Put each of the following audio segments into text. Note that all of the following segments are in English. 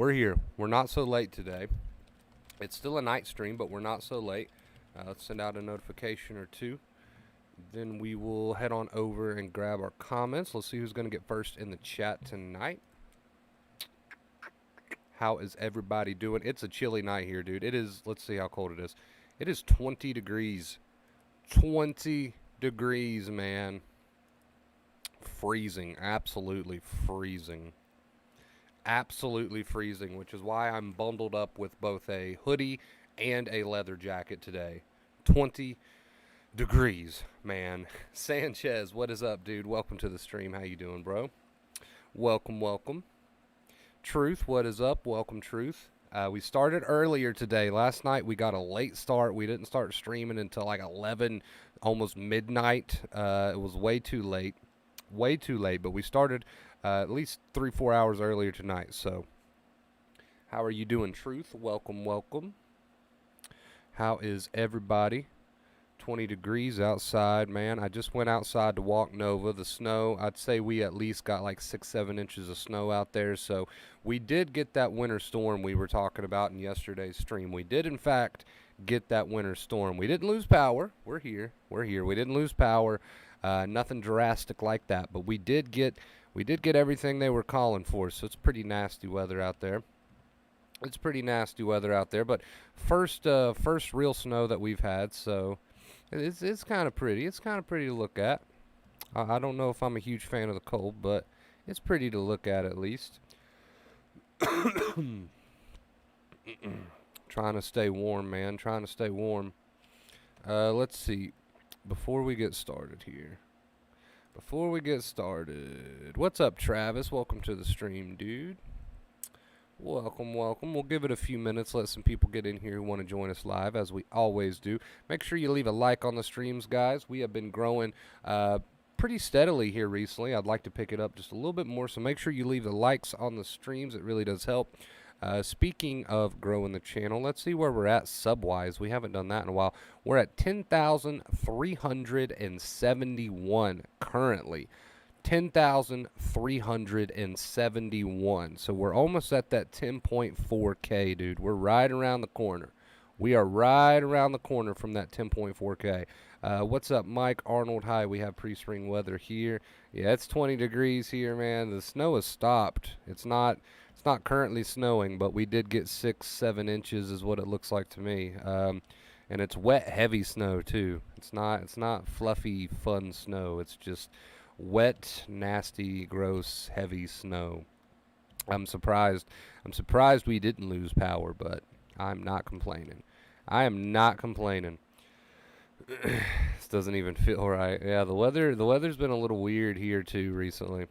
We're here. We're not so late today. It's still a night stream, but we're not so late. Let's send out a notification or two. Then we will head on over and grab our comments. Let's see who's going to get first in the chat tonight. How is everybody doing? It's a chilly night here, dude. It is, let's see how cold it is. It is 20 degrees. 20 degrees, man. Freezing. Absolutely freezing. Absolutely freezing, which is why I'm bundled up with both a hoodie and a leather jacket today. 20 degrees, man. Sanchez, what is up, dude? Welcome to the stream. How you doing, bro? Welcome, welcome. Truth, what is up? Welcome, Truth. We started earlier today. Last night we got a late start. We didn't start streaming until like 11, almost midnight. It was way too late. Way too late, but we started at least 3-4 hours earlier tonight. So, how are you doing, Truth? Welcome, welcome. How is everybody? 20 degrees outside, man. I just went outside to walk Nova. The snow, I'd say we at least got like 6-7 inches of snow out there. So we did get that winter storm we were talking about in yesterday's stream. We did, in fact, get that winter storm. We didn't lose power. We're here. We're here. We didn't lose power. Nothing drastic like that. But we did get everything they were calling for. So it's pretty nasty weather out there. It's pretty nasty weather out there. But first real snow that we've had. So it's kind of pretty. It's kind of pretty to look at. I don't know if I'm a huge fan of the cold, but it's pretty to look at least. Trying to stay warm, man. Trying to stay warm. Let's see. Before we get started here. What's up, Travis? Welcome to the stream, dude. Welcome, welcome. We'll give it a few minutes, let some people get in here who want to join us live, as we always do. Make sure you leave a like on the streams, guys. We have been growing pretty steadily here recently. I'd like to pick it up just a little bit more, so make sure you leave the likes on the streams. It really does help. Speaking of growing the channel, let's see where we're at sub-wise. We haven't done that in a while. We're at 10,371 currently. 10,371. So we're almost at that 10.4K, dude. We're right around the corner. We are right around the corner from that 10.4K. What's up, Mike Arnold? Hi, we have pre-spring weather here. Yeah, it's 20 degrees here, man. The snow has stopped. It's not currently snowing, but we did get 6-7 inches is what it looks like to me. And it's wet, heavy snow too. It's not fluffy, fun snow. It's just wet, nasty, gross, heavy snow. I'm surprised we didn't lose power, but I'm not complaining. I am not complaining. This doesn't even feel right. Yeah, the weather's been a little weird here too recently.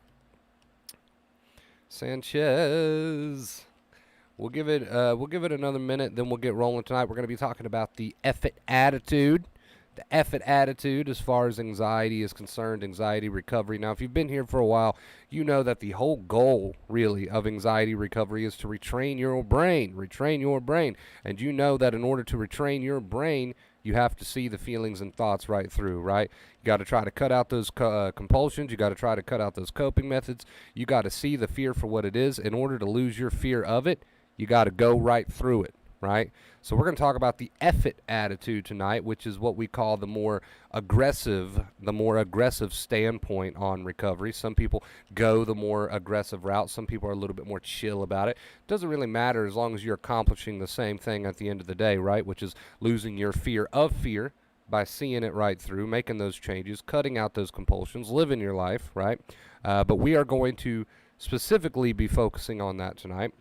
Sanchez. We'll give it another minute, then we'll get rolling tonight. We're going to be talking about the effort attitude. The effort attitude as far as anxiety is concerned, anxiety recovery. Now, if you've been here for a while, you know that the whole goal, really, of anxiety recovery is to retrain your brain. And you know that in order to retrain your brain, you have to see the feelings and thoughts right through, right? You got to try to cut out those compulsions. You got to try to cut out those coping methods. You got to see the fear for what it is. In order to lose your fear of it, you got to go right through it. Right? So we're going to talk about the effort attitude tonight, which is what we call the more aggressive standpoint on recovery. Some people go the more aggressive route. Some people are a little bit more chill about it. Doesn't really matter as long as you're accomplishing the same thing at the end of the day, right? Which is losing your fear of fear by seeing it right through, making those changes, cutting out those compulsions, living your life, right? But we are going to specifically be focusing on that tonight.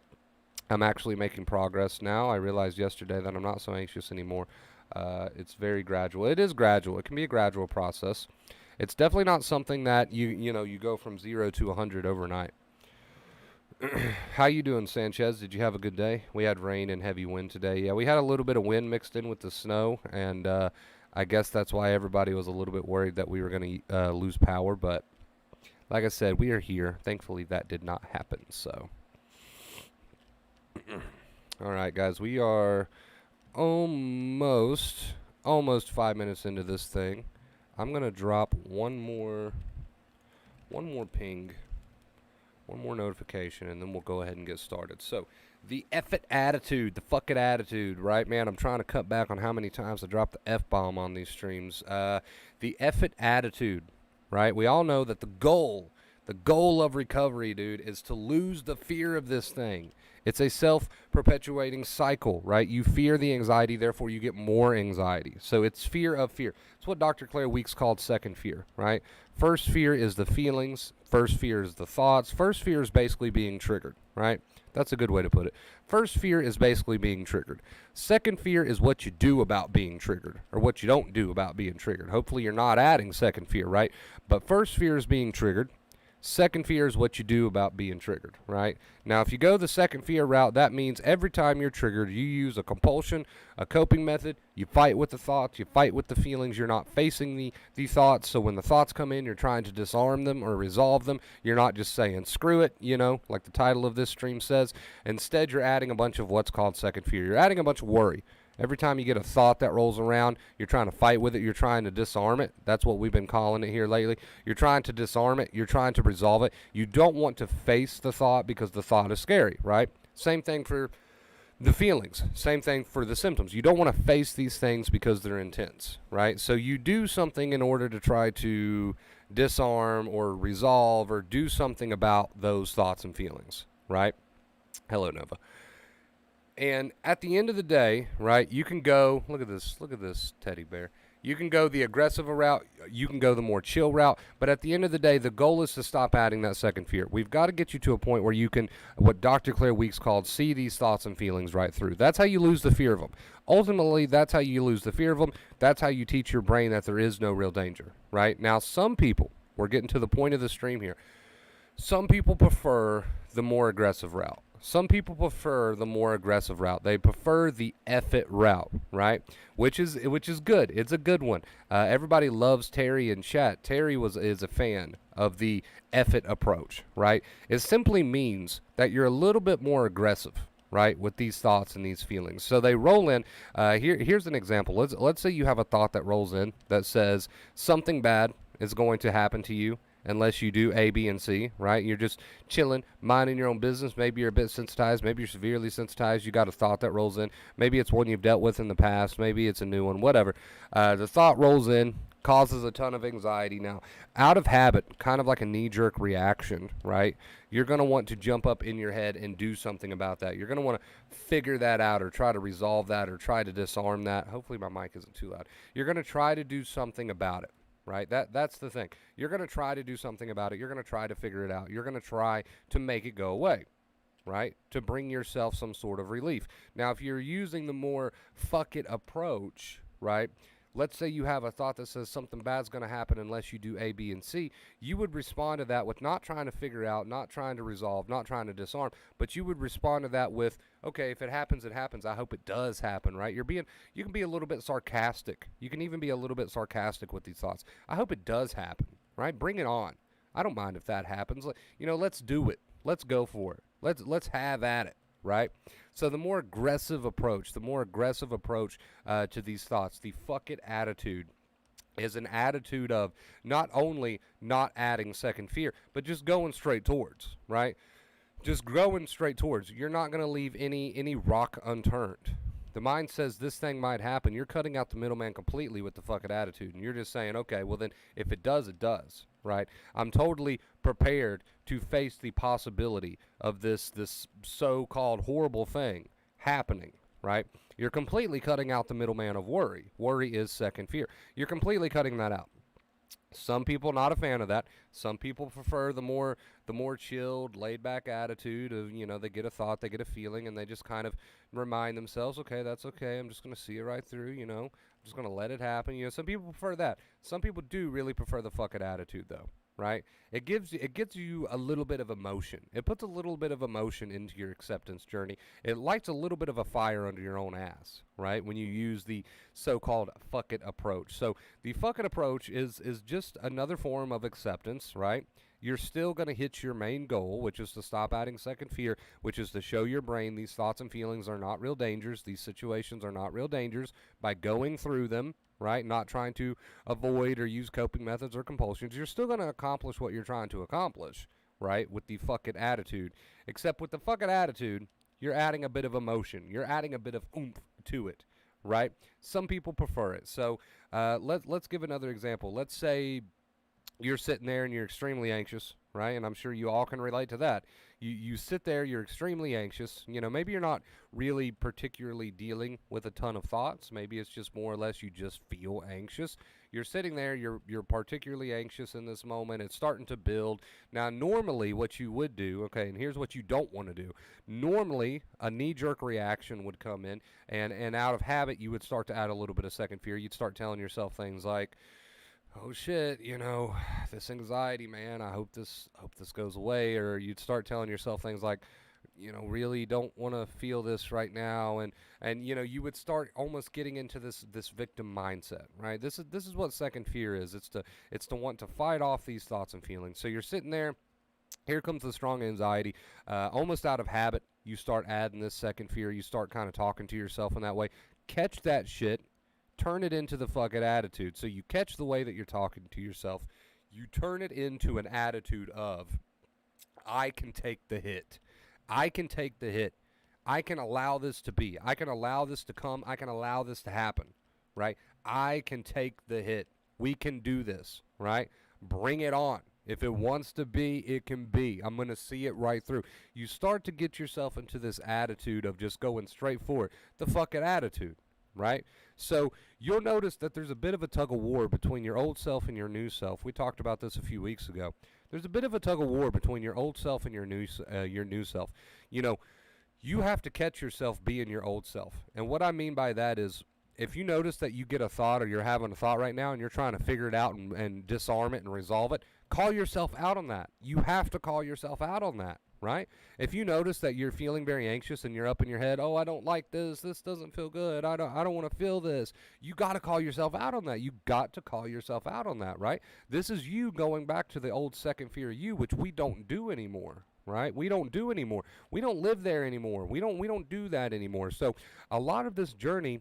I'm actually making progress now. I realized yesterday that I'm not so anxious anymore. It's very gradual. It is gradual. It can be a gradual process. It's definitely not something that you go from 0 to 100 overnight. How you doing, Sanchez? Did you have a good day? We had rain and heavy wind today. Yeah, we had a little bit of wind mixed in with the snow, and I guess that's why everybody was a little bit worried that we were going to lose power. But like I said, we are here. Thankfully, that did not happen. So. All right, guys, we are almost 5 minutes into this thing. I'm gonna drop one more ping One more notification, and then we'll go ahead and get started. So, the F it attitude, the fuck it attitude, right, man? I'm trying to cut back on how many times I drop the F-bomb on these streams. The F it attitude, right? We all know that the goal of recovery, dude, is to lose the fear of this thing. It's a self-perpetuating cycle, right? You fear the anxiety, therefore you get more anxiety. So it's fear of fear. It's what Dr. Claire Weeks called second fear, right? First fear is the feelings. First fear is the thoughts. First fear is basically being triggered, right? That's a good way to put it. First fear is basically being triggered. Second fear is what you do about being triggered, or what you don't do about being triggered. Hopefully you're not adding second fear, right? But first fear is being triggered. Second fear is what you do about being triggered, right? Now, if you go the second fear route, that means every time you're triggered, you use a compulsion, a coping method. You fight with the thoughts. You fight with the feelings. You're not facing the thoughts. So when the thoughts come in, you're trying to disarm them or resolve them. You're not just saying, screw it, like the title of this stream says. Instead, you're adding a bunch of what's called second fear. You're adding a bunch of worry. Every time you get a thought that rolls around, you're trying to fight with it. You're trying to disarm it. That's what we've been calling it here lately. You're trying to disarm it. You're trying to resolve it. You don't want to face the thought because the thought is scary, right? Same thing for the feelings. Same thing for the symptoms. You don't want to face these things because they're intense, right? So you do something in order to try to disarm or resolve or do something about those thoughts and feelings, right? Hello, Nova. And at the end of the day, right, you can go, look at this teddy bear. You can go the aggressive route, you can go the more chill route, but at the end of the day, the goal is to stop adding that second fear. We've got to get you to a point where you can, what Dr. Claire Weeks called, see these thoughts and feelings right through. That's how you lose the fear of them. Ultimately, that's how you lose the fear of them. That's how you teach your brain that there is no real danger, right? Now, some people, we're getting to the point of the stream here, some people prefer the more aggressive route. Some people prefer the more aggressive route. They prefer the F it route, right? Which is good. It's a good one. Everybody loves Terry in chat. Terry is a fan of the F it approach, right? It simply means that you're a little bit more aggressive, right, with these thoughts and these feelings. So they roll in. Here's an example. Let's say you have a thought that rolls in that says something bad is going to happen to you unless you do A, B, and C, right? You're just chilling, minding your own business. Maybe you're a bit sensitized. Maybe you're severely sensitized. You got a thought that rolls in. Maybe it's one you've dealt with in the past. Maybe it's a new one, whatever. The thought rolls in, causes a ton of anxiety. Now, out of habit, kind of like a knee-jerk reaction, right? You're going to want to jump up in your head and do something about that. You're going to want to figure that out or try to resolve that or try to disarm that. Hopefully my mic isn't too loud. You're going to try to do something about it. Right? That's the thing. You're going to try to do something about it. You're going to try to figure it out. You're going to try to make it go away, right? To bring yourself some sort of relief. Now, if you're using the more fuck it approach, right? Let's say you have a thought that says something bad's going to happen unless you do A, B, and C. You would respond to that with not trying to figure out, not trying to resolve, not trying to disarm, but you would respond to that with, okay, if it happens, it happens. I hope it does happen, right? You can be a little bit sarcastic. You can even be a little bit sarcastic with these thoughts. I hope it does happen, right? Bring it on. I don't mind if that happens. Let's do it. Let's go for it. Let's have at it. Right? So the more aggressive approach to these thoughts, the fuck it attitude, is an attitude of not only not adding second fear, but just going straight towards, right? Just going straight towards. You're not going to leave any rock unturned. The mind says this thing might happen. You're cutting out the middleman completely with the fuck it attitude. And you're just saying, okay, well then if it does, it does, right? I'm totally prepared to face the possibility of this so-called horrible thing happening, right? You're completely cutting out the middleman of worry. Worry is second fear. You're completely cutting that out. Some people not a fan of that. Some people prefer the more chilled, laid back attitude of, they get a thought, they get a feeling, and they just kind of remind themselves, okay, that's okay. I'm just going to see it right through, I'm just going to let it happen. Some people prefer that. Some people do really prefer the fuck it attitude though. Right? It gets you a little bit of emotion. It puts a little bit of emotion into your acceptance journey. It lights a little bit of a fire under your own ass, right? When you use the so-called fuck it approach. So the fuck it approach is just another form of acceptance, right? You're still going to hit your main goal, which is to stop adding second fear, which is to show your brain these thoughts and feelings are not real dangers. These situations are not real dangers by going through them, right? Not trying to avoid or use coping methods or compulsions. You're still going to accomplish what you're trying to accomplish, right, with the fucking attitude. Except with the fucking attitude, you're adding a bit of emotion. You're adding a bit of oomph to it, right? Some people prefer it. So let's give another example. Let's say you're sitting there and you're extremely anxious, right? And I'm sure you all can relate to that. You sit there, you're extremely anxious. You know, maybe you're not really particularly dealing with a ton of thoughts. Maybe it's just more or less you just feel anxious. You're sitting there, you're particularly anxious in this moment. It's starting to build. Now, normally what you would do, okay, and here's what you don't want to do. Normally, a knee-jerk reaction would come in, and out of habit, you would start to add a little bit of second fear. You'd start telling yourself things like, oh shit, you know, this anxiety, man, I hope this goes away. Or you'd start telling yourself things like, you know, really don't want to feel this right now. And you know, you would start almost getting into this victim mindset, right? This is what second fear is. It's to want to fight off these thoughts and feelings. So you're sitting there, here comes the strong anxiety, almost out of habit. You start adding this second fear. You start kind of talking to yourself in that way. Catch that shit. Turn it into the fucking attitude. So you catch the way that you're talking to yourself. You turn it into an attitude of, I can take the hit. I can take the hit. I can allow this to be. I can allow this to come. I can allow this to happen, right? I can take the hit. We can do this, right? Bring it on. If it wants to be, it can be. I'm going to see it right through. You start to get yourself into this attitude of just going straight for it. The fucking attitude. Right? So you'll notice that there's a bit of a tug of war between your old self and your new self. We talked about this a few weeks ago. There's a bit of a tug of war between your old self and your new self. You know, you have to catch yourself being your old self. And what I mean by that is, if you notice that you get a thought or you're having a thought right now and you're trying to figure it out and disarm it and resolve it, call yourself out on that. You have to call yourself out on that. Right? If you notice that you're feeling very anxious and you're up in your head, oh, I don't like this. This doesn't feel good. I don't want to feel this. You got to call yourself out on that. You got to call yourself out on that, right? This is you going back to the old second fear you, which we don't do anymore. Right? We don't do anymore. We don't live there anymore. We don't do that anymore. So a lot of this journey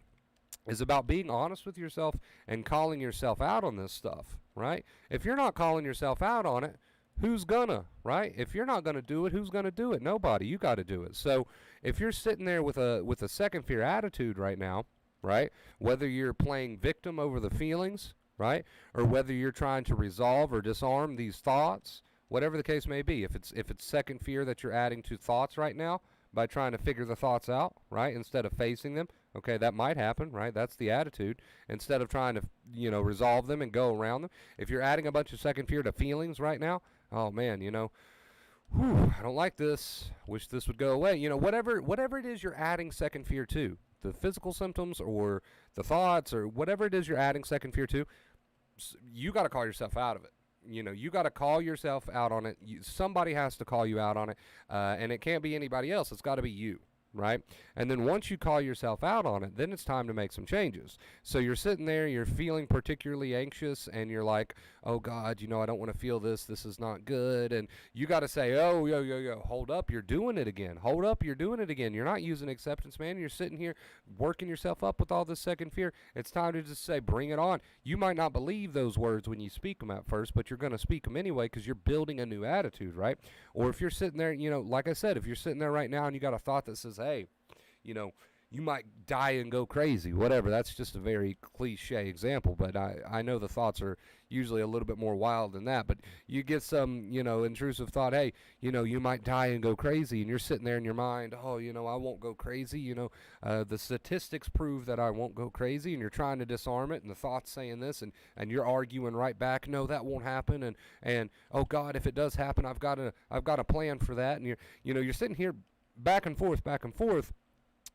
is about being honest with yourself and calling yourself out on this stuff, right? If you're not calling yourself out on it, who's gonna, right? If you're not gonna do it, who's gonna do it? Nobody. You got to do it. So if you're sitting there with a second fear attitude right now, right? Whether you're playing victim over the feelings, right, or whether you're trying to resolve or disarm these thoughts, whatever the case may be. If it's second fear that you're adding to thoughts right now by trying to figure the thoughts out, right, instead of facing them, okay, that might happen, right? That's the attitude. Instead of trying to, you know, resolve them and go around them. If you're adding a bunch of second fear to feelings right now, oh man, you know, whew, I don't like this. Wish this would go away. You know, whatever it is you're adding second fear to, the physical symptoms or the thoughts or whatever it is you're adding second fear to, you got to call yourself out of it. You know, you got to call yourself out on it. Somebody has to call you out on it, and it can't be anybody else. It's got to be you. Right? And then once you call yourself out on it, then it's time to make some changes. So you're sitting there, you're feeling particularly anxious, and you're like, oh God, you know, I don't want to feel this. This is not good. And you got to say, oh, yo, hold up, you're doing it again. Hold up, you're doing it again. You're not using acceptance, man. You're sitting here working yourself up with all this second fear. It's time to just say, bring it on. You might not believe those words when you speak them at first, but you're going to speak them anyway because you're building a new attitude, right? Or if you're sitting there, you know, like I said, if you're sitting there right now and you got a thought that says, hey, you know, you might die and go crazy, whatever. That's just a very cliche example, but I know the thoughts are usually a little bit more wild than that. But you get some, you know, intrusive thought, hey, you know, you might die and go crazy, and you're sitting there in your mind, oh, you know, I won't go crazy, you know, the statistics prove that I won't go crazy, and you're trying to disarm it, and the thought's saying this, and you're arguing right back, no, that won't happen, and oh God, if it does happen, I've got a plan for that, and you're sitting here back and forth.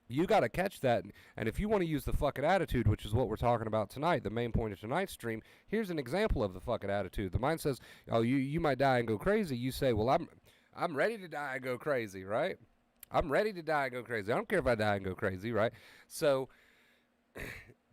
You got to catch that, and if you want to use the fucking attitude, which is what we're talking about tonight, the main point of tonight's stream, here's an example of the fucking attitude. The mind says, oh, you might die and go crazy. You say, well, I'm ready to die and go crazy, right? I'm ready to die and go crazy. I don't care if I die and go crazy, right? So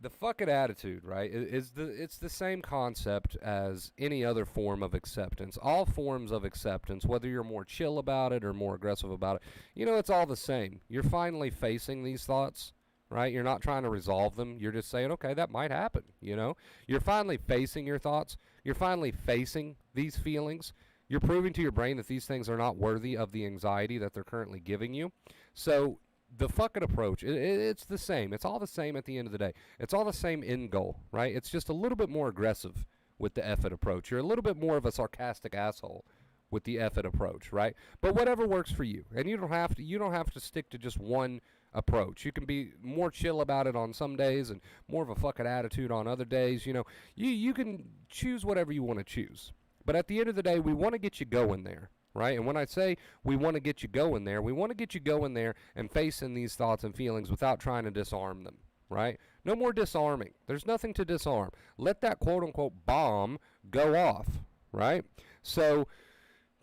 the fucking attitude, right, it's the same concept as any other form of acceptance. All forms of acceptance, whether you're more chill about it or more aggressive about it, you know, it's all the same. You're finally facing these thoughts, right? You're not trying to resolve them. You're just saying, okay, that might happen, you know? You're finally facing your thoughts. You're finally facing these feelings. You're proving to your brain that these things are not worthy of the anxiety that they're currently giving you. So the fucking approach, it's the same. It's all the same at the end of the day. It's all the same end goal, right? It's just a little bit more aggressive with the effort approach. You're a little bit more of a sarcastic asshole with the effort approach, right? But whatever works for you. And you don't have to stick to just one approach. You can be more chill about it on some days and more of a fucking attitude on other days. You can choose whatever you want to choose. But at the end of the day, we want to get you going there, right? And when I say we want to get you going there, we want to get you going there and facing these thoughts and feelings without trying to disarm them, right? No more disarming. There's nothing to disarm. Let that quote unquote bomb go off, right? So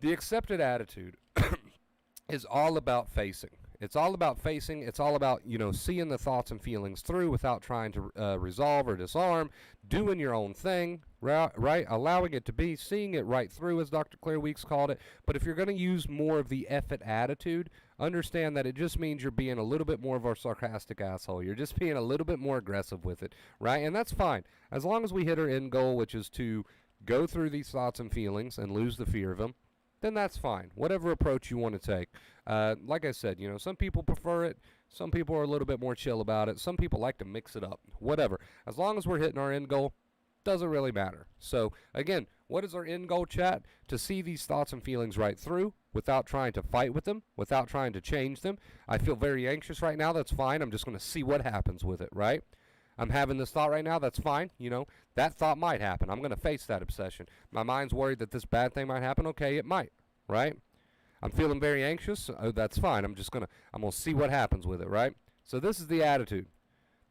the accepted attitude is all about facing. It's all about facing. It's all about, seeing the thoughts and feelings through without trying to resolve or disarm, doing your own thing, right? Allowing it to be, seeing it right through, as Dr. Claire Weeks called it. But if you're going to use more of the effort attitude, understand that it just means you're being a little bit more of our sarcastic asshole. You're just being a little bit more aggressive with it, right? And that's fine. As long as we hit our end goal, which is to go through these thoughts and feelings and lose the fear of them, then that's fine. Whatever approach you want to take. Like I said, some people prefer it. Some people are a little bit more chill about it. Some people like to mix it up. Whatever. As long as we're hitting our end goal, doesn't really matter. So, again, what is our end goal, chat? To see these thoughts and feelings right through without trying to fight with them, without trying to change them. I feel very anxious right now. That's fine. I'm just going to see what happens with it, right? I'm having this thought right now. That's fine. That thought might happen. I'm going to face that obsession. My mind's worried that this bad thing might happen. Okay, it might, right? I'm feeling very anxious. Oh, that's fine. I'm going to see what happens with it, right? So this is the attitude.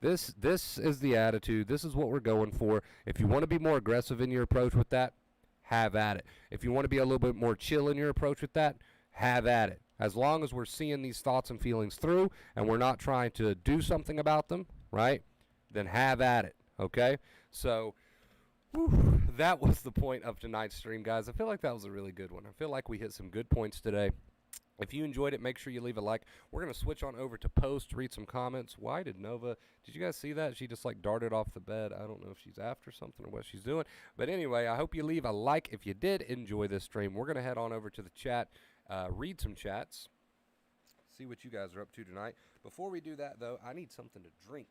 This is the attitude. This is what we're going for. If you want to be more aggressive in your approach with that, have at it. If you want to be a little bit more chill in your approach with that, have at it. As long as we're seeing these thoughts and feelings through and we're not trying to do something about them, right? Then have at it, okay? So, that was the point of tonight's stream, guys. I feel like that was a really good one. I feel like we hit some good points today. If you enjoyed it, make sure you leave a like. We're going to switch on over to post, read some comments. Why did Nova, did you guys see that? She just darted off the bed. I don't know if she's after something or what she's doing. But anyway, I hope you leave a like if you did enjoy this stream. We're going to head on over to the chat, read some chats, see what you guys are up to tonight. Before we do that, though, I need something to drink.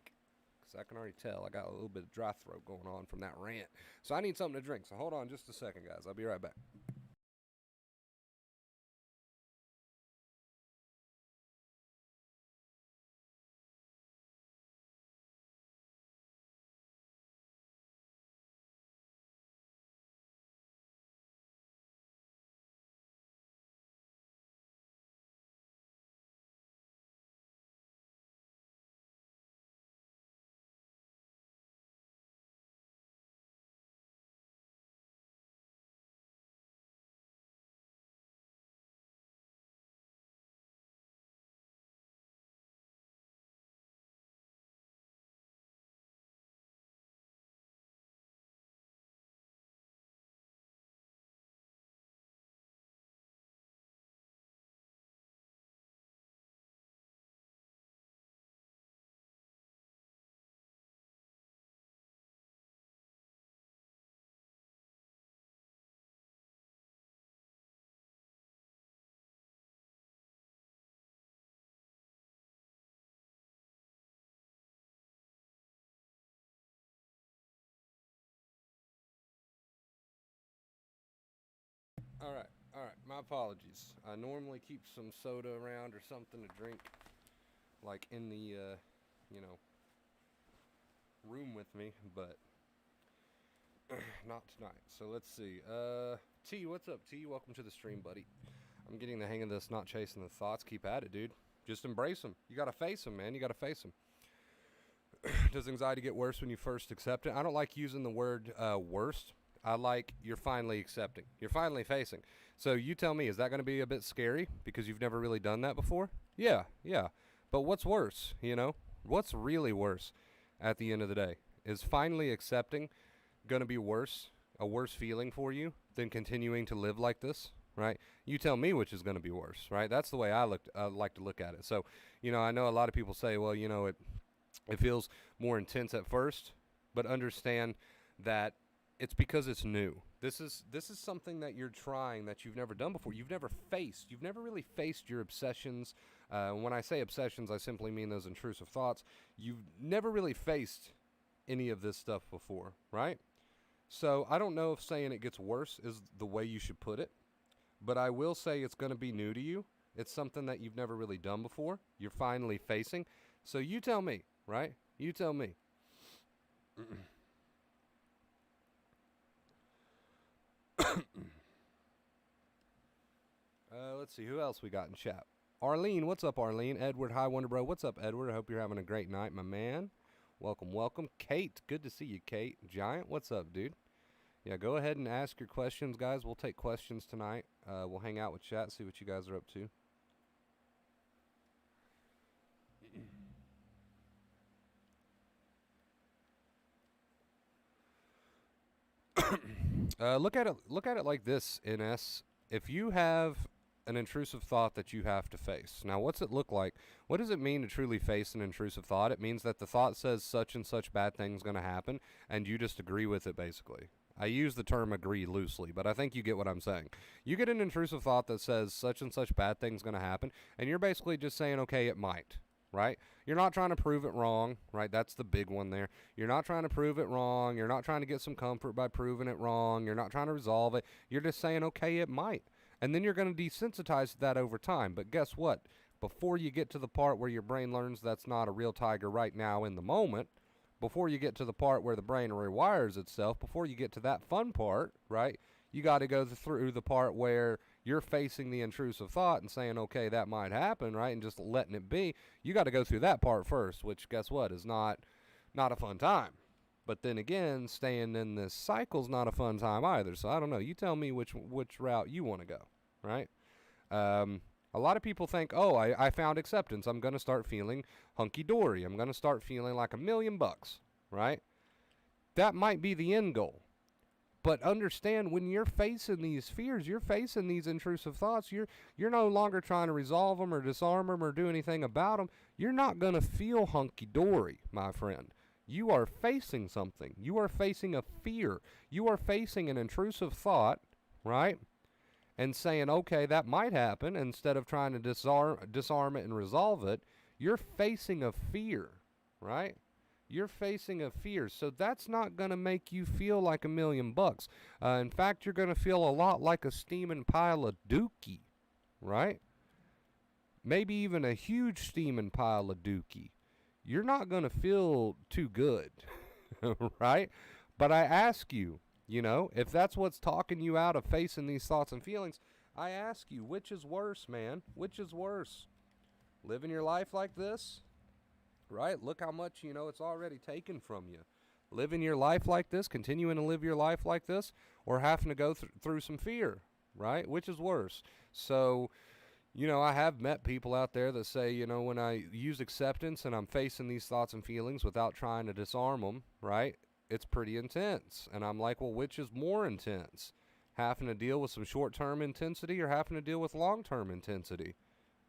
I can already tell I got a little bit of dry throat going on from that rant. So I need something to drink. So hold on just a second, guys. I'll be right back. All right. My apologies. I normally keep some soda around or something to drink, in the, room with me, but not tonight. So let's see. T, what's up, T? Welcome to the stream, buddy. I'm getting the hang of this, not chasing the thoughts. Keep at it, dude. Just embrace them. You gotta face them, man. You gotta face them. Does anxiety get worse when you first accept it? I don't like using the word worst. I like you're finally accepting. You're finally facing. So you tell me, is that going to be a bit scary because you've never really done that before? Yeah. But what's worse, What's really worse at the end of the day? Is finally accepting going to be worse, a worse feeling for you than continuing to live like this, right? You tell me which is going to be worse, right? That's the way I like to look at it. So, I know a lot of people say, well, it feels more intense at first, but understand that It's because it's new. This is something that you're trying that you've never done before. You've never faced. You've never really faced your obsessions. When I say obsessions, I simply mean those intrusive thoughts. You've never really faced any of this stuff before, right? So I don't know if saying it gets worse is the way you should put it, but I will say it's going to be new to you. It's something that you've never really done before. You're finally facing. So you tell me, right? You tell me. Let's see who else we got in chat. Arlene, what's up, Arlene? Edward, hi, Wonder Bro. What's up, Edward? I hope you're having a great night, my man. Welcome, welcome. Kate, good to see you, Kate. Giant, what's up, dude? Yeah, go ahead and ask your questions, guys. We'll take questions tonight. We'll hang out with chat, see what you guys are up to. Look at it like this, NS. If you have an intrusive thought that you have to face. Now, what's it look like? What does it mean to truly face an intrusive thought? It means that the thought says such and such bad thing's going to happen, and you just agree with it, basically. I use the term agree loosely, but I think you get what I'm saying. You get an intrusive thought that says such and such bad thing's going to happen, and you're basically just saying, okay, it might, right? You're not trying to prove it wrong, right? That's the big one there. You're not trying to prove it wrong. You're not trying to get some comfort by proving it wrong. You're not trying to resolve it. You're just saying, okay, it might. And then you're going to desensitize that over time. But guess what? Before you get to the part where your brain learns that's not a real tiger right now in the moment, before you get to the part where the brain rewires itself, before you get to that fun part, right, you got to go through the part where you're facing the intrusive thought and saying, okay, that might happen, right, and just letting it be. You got to go through that part first, which, guess what, is not a fun time. But then again, staying in this cycle's not a fun time either. So I don't know. You tell me which route you want to go, right? A lot of people think, oh, I found acceptance. I'm going to start feeling hunky-dory. I'm going to start feeling like $1,000,000, right? That might be the end goal. But understand, when you're facing these fears, you're facing these intrusive thoughts, you're no longer trying to resolve them or disarm them or do anything about them. You're not going to feel hunky-dory, my friend. You are facing something. You are facing a fear. You are facing an intrusive thought, right? And saying, okay, that might happen, instead of trying to disarm it and resolve it, you're facing a fear, right? You're facing a fear. So that's not going to make you feel like $1,000,000. In fact, you're going to feel a lot like a steaming pile of dookie, right? Maybe even a huge steaming pile of dookie. You're not going to feel too good, right? But I ask you, if that's what's talking you out of facing these thoughts and feelings, I ask you, which is worse, man? Which is worse? Living your life like this, right? Look how much, it's already taken from you. Living your life like this, continuing to live your life like this, or having to go through some fear, right? Which is worse? So, I have met people out there that say, when I use acceptance and I'm facing these thoughts and feelings without trying to disarm them, right, it's pretty intense. And I'm like, well, which is more intense? Having to deal with some short-term intensity or having to deal with long-term intensity?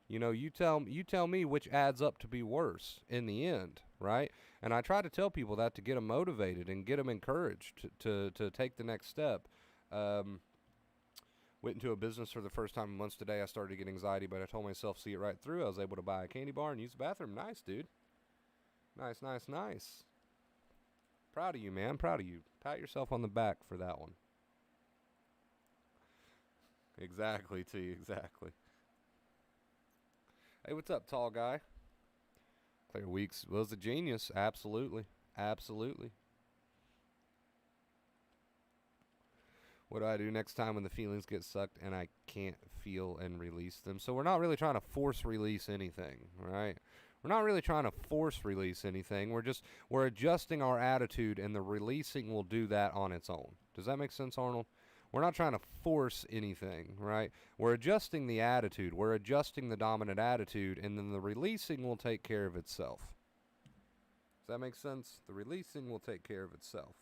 You tell me which adds up to be worse in the end, right? And I try to tell people that to get them motivated and get them encouraged to take the next step. Went into a business for the first time in months today. I started to get anxiety, but I told myself, see it right through. I was able to buy a candy bar and use the bathroom. Nice, dude. Nice, nice, nice. Proud of you, man. Proud of you. Pat yourself on the back for that one. Exactly, T. Exactly. Hey, what's up, tall guy? Claire Weeks was a genius. Absolutely. Absolutely. What do I do next time when the feelings get sucked and I can't feel and release them? So we're not really trying to force release anything, right? We're not really trying to force release anything. We're adjusting our attitude, and the releasing will do that on its own. Does that make sense, Arnold? We're not trying to force anything, right? We're adjusting the attitude. We're adjusting the dominant attitude, and then the releasing will take care of itself. Does that make sense? The releasing will take care of itself.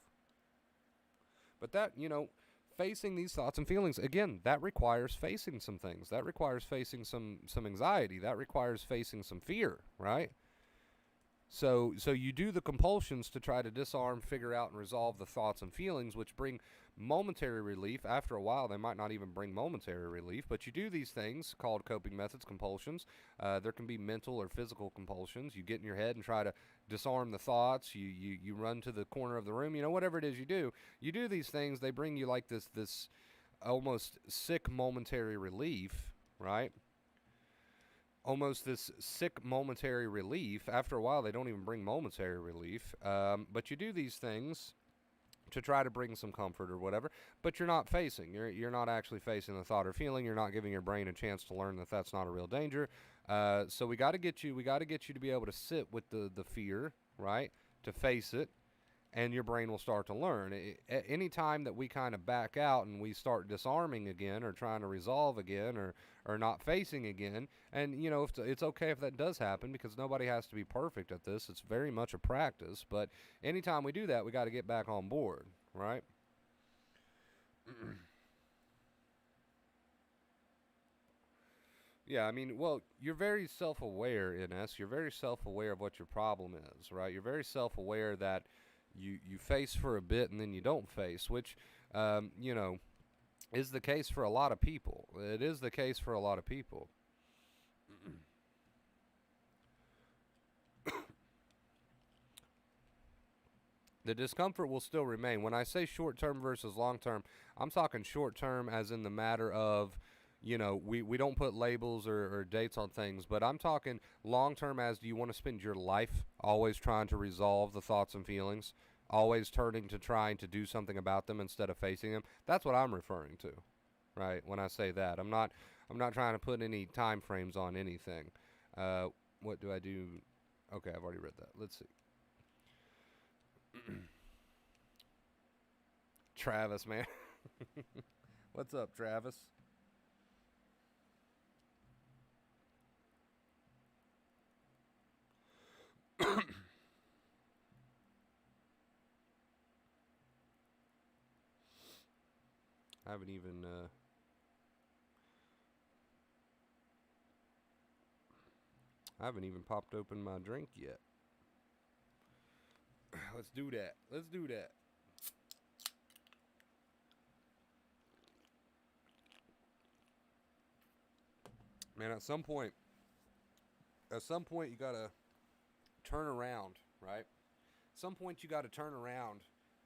But that, facing these thoughts and feelings, again, that requires facing some things. That requires facing some anxiety. That requires facing some fear, right? So you do the compulsions to try to disarm, figure out, and resolve the thoughts and feelings, which bring momentary relief. After a while, they might not even bring momentary relief, but you do these things called coping methods, compulsions. There can be mental or physical compulsions. You get in your head and try to disarm the thoughts. You run to the corner of the room. Whatever it is you do. You do these things. They bring you like this almost sick momentary relief, right? Almost this sick momentary relief. After a while, they don't even bring momentary relief. But you do these things to try to bring some comfort or whatever, but you're not facing. You're not actually facing the thought or feeling. You're not giving your brain a chance to learn that that's not a real danger. So we got to get you. We got to get you to be able to sit with the fear, right? To face it, and your brain will start to learn. Any time that we kind of back out and we start disarming again or trying to resolve again or not facing again, and if it's okay if that does happen because nobody has to be perfect at this. It's very much a practice, but anytime we do that, we got to get back on board, right? Yeah, I mean, well, you're very self-aware, Ines. You're very self-aware of what your problem is, right? You're very self-aware that you face for a bit and then you don't face, which, you know, is the case for a lot of people. It is the case for a lot of people. The discomfort will still remain. When I say short term versus long term, I'm talking short term as in the matter of, we don't put labels or dates on things, but I'm talking long term as do you want to spend your life always trying to resolve the thoughts and feelings, always turning to trying to do something about them instead of facing them? That's what I'm referring to, right? When I say that, I'm not trying to put any time frames on anything. Uh, what do I do? Okay, I've already read that. Let's see. Travis, man. What's up, Travis? I haven't even I haven't even popped open my drink yet. Let's do that. Let's do that. Man, at some point you got to turn around, right? At some point you got to turn around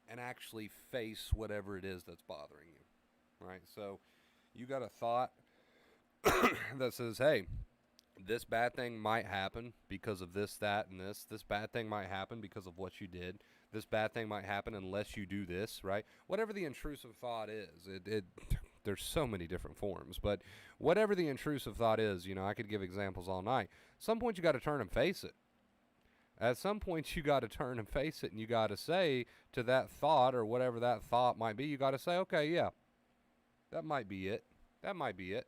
and actually face whatever it is that's bothering you, right? So, you got a thought that says, "Hey, this bad thing might happen because of this, that, and this. This bad thing might happen because of what you did. This bad thing might happen unless you do this, right? Whatever the intrusive thought is, it there's so many different forms, but whatever the intrusive thought is, I could give examples all night. At some point, you got to turn and face it. At some point, you got to turn and face it, and you got to say to that thought or whatever that thought might be, you got to say, okay, yeah, that might be it. That might be it.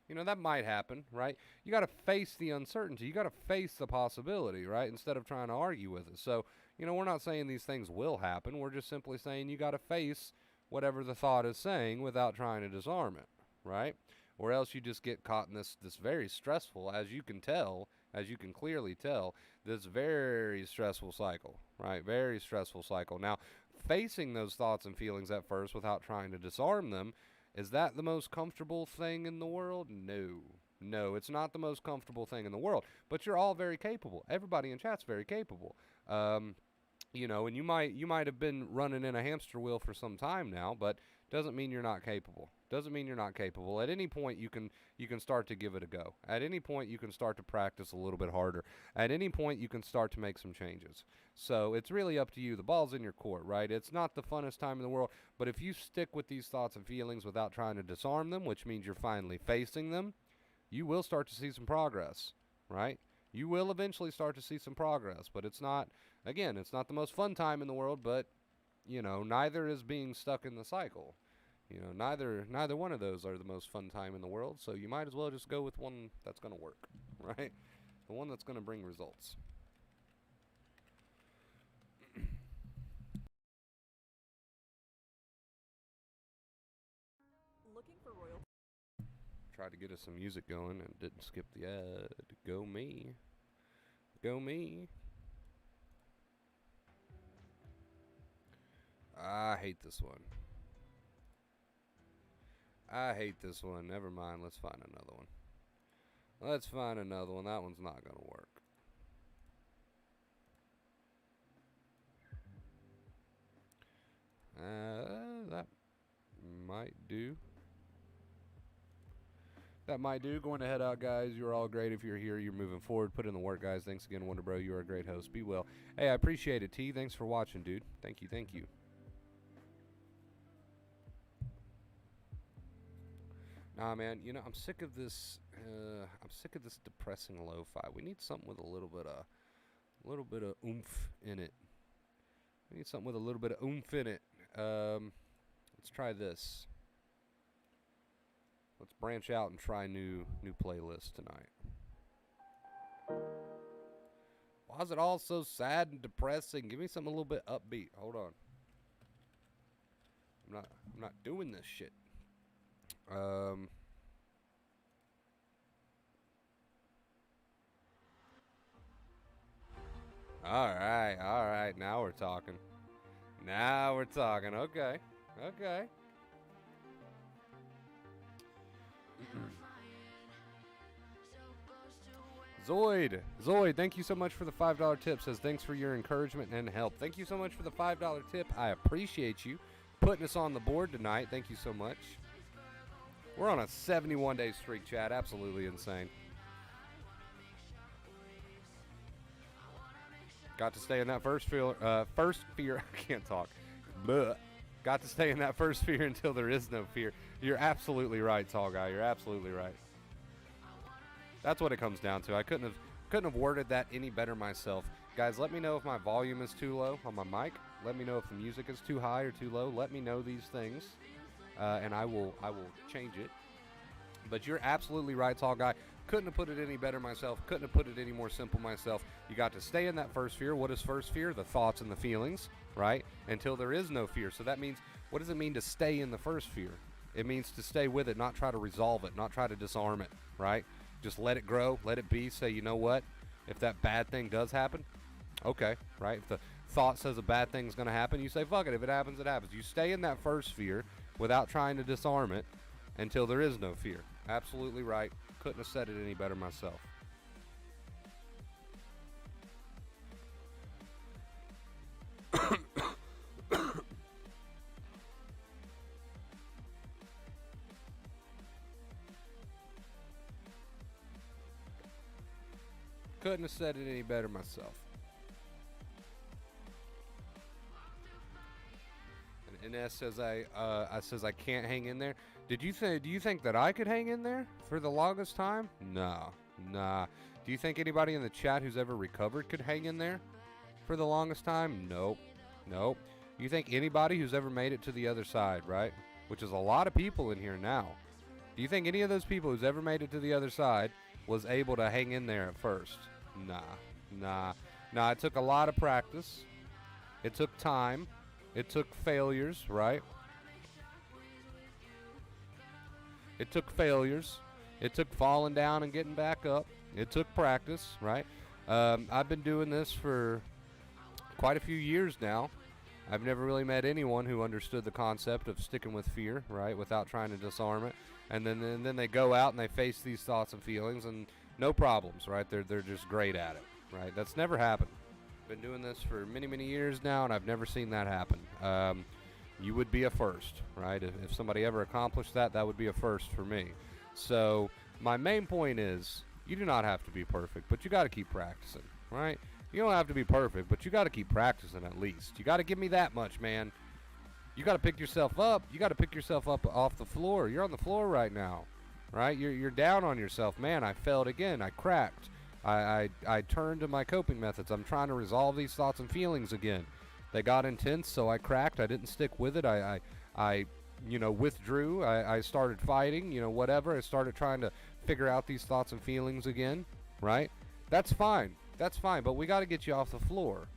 That might happen, right? You got to face the uncertainty. You got to face the possibility, right? Instead of trying to argue with it. So, we're not saying these things will happen. We're just simply saying you got to face whatever the thought is saying without trying to disarm it, right? Or else you just get caught in this very stressful, as you can tell, as you can clearly tell, this very stressful cycle, right? Very stressful cycle. Now, facing those thoughts and feelings at first without trying to disarm them, is that the most comfortable thing in the world? No. No, it's not the most comfortable thing in the world. But you're all very capable. Everybody in chat's very capable. Um, and you might have been running in a hamster wheel for some time now, but doesn't mean you're not capable. Doesn't mean you're not capable. At any point you can start to give it a go. At any point you can start to practice a little bit harder. At any point you can start to make some changes. So it's really up to you. The ball's in your court, right? It's not the funnest time in the world, but if you stick with these thoughts and feelings without trying to disarm them, which means you're finally facing them, you will start to see some progress, right? You will eventually start to see some progress, but it's not the most fun time in the world, but neither is being stuck in the cycle. Neither one of those are the most fun time in the world, so you might as well just go with one that's going to work, right? The one that's going to bring results. Looking for royalty. Tried to get us some music going and didn't skip the ad. Go me. Go me. I hate this one. I hate this one. Never mind. Let's find another one. Let's find another one. That one's not going to work. That might do. That might do. Going to head out, guys. You're all great. If you're here, you're moving forward. Put in the work, guys. Thanks again, Wonder Bro. You are a great host. Be well. Hey, I appreciate it, T. Thanks for watching, dude. Thank you. Thank you. Nah, man. You know, I'm sick of this. I'm sick of this depressing lo-fi. We need something with a little bit of oomph in it. We need something with a little bit of oomph in it. Let's try this. Let's branch out and try new playlists tonight. Why is it all so sad and depressing? Give me something a little bit upbeat. Hold on. I'm not doing this shit. All right. Now we're talking. Okay. Zoid, thank you so much for the $5 tip. Says thanks for your encouragement and help. Thank you so much for the $5 tip. I appreciate you putting us on the board tonight. Thank you so much. We're on a 71-day streak, chat. Absolutely insane. Got to stay in that first fear. I can't talk. Blech. Got to stay in that first fear until there is no fear. You're absolutely right, tall guy. You're absolutely right. That's what it comes down to. I couldn't have worded that any better myself. Guys, let me know if my volume is too low on my mic. Let me know if the music is too high or too low. Let me know these things, and I will change it. But you're absolutely right, tall guy. Couldn't have put it any better myself. Couldn't have put it any more simple myself. You got to stay in that first fear. What is first fear? The thoughts and the feelings, right? Until there is no fear. So that means, what does it mean to stay in the first fear? It means to stay with it, not try to resolve it, not try to disarm it, right? Just let it grow, let it be. Say, you know what? If that bad thing does happen, okay, right? If the thought says a bad thing's going to happen, you say, fuck it. If it happens, it happens. You stay in that first fear without trying to disarm it until there is no fear. Absolutely right. Couldn't have said it any better myself. Couldn't have said it any better myself. And Ines says I can't hang in there. Do you think that I could hang in there for the longest time? Nah. Do you think anybody in the chat who's ever recovered could hang in there for the longest time? Nope. You think anybody who's ever made it to the other side, right? Which is a lot of people in here now. Do you think any of those people who's ever made it to the other side was able to hang in there at first? Nah. It took a lot of practice. It took time. It took failures, right? It took failures. It took falling down and getting back up. It took practice, right? I've been doing this for quite a few years now. I've never really met anyone who understood the concept of sticking with fear, right, without trying to disarm it. And then they go out and they face these thoughts and feelings and no problems, right? They're just great at it, right? That's never happened. Been doing this for many, many years now, and I've never seen that happen. You would be a first, right? If somebody ever accomplished that, that would be a first for me. So my main point is, you do not have to be perfect, but you got to keep practicing, right? You don't have to be perfect, but you got to keep practicing at least. You got to give me that much, man. You got to pick yourself up. You got to pick yourself up off the floor. You're on the floor right now, right? You're down on yourself. Man, I failed again. I cracked. I turned to my coping methods. I'm trying to resolve these thoughts and feelings again. They got intense, so I cracked. I didn't stick with it. I withdrew. I started fighting, whatever. I started trying to figure out these thoughts and feelings again, right? That's fine. But we got to get you off the floor.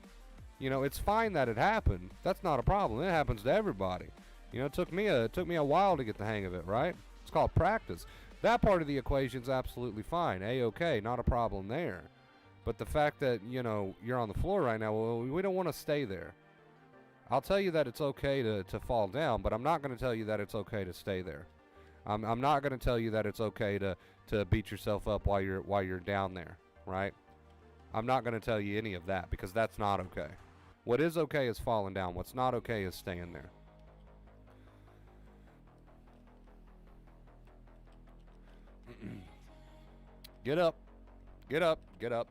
It's fine that it happened. That's not a problem. It happens to everybody. It took me a while to get the hang of it, right? It's called practice. That part of the equation's absolutely fine. A-okay, not a problem there. But the fact that, you're on the floor right now, well, we don't want to stay there. I'll tell you that it's okay to fall down, but I'm not going to tell you that it's okay to stay there. I'm not going to tell you that it's okay to beat yourself up while you're down there, right? I'm not going to tell you any of that because that's not okay. What is okay is falling down. What's not okay is staying there. Get up. Get up. Get up.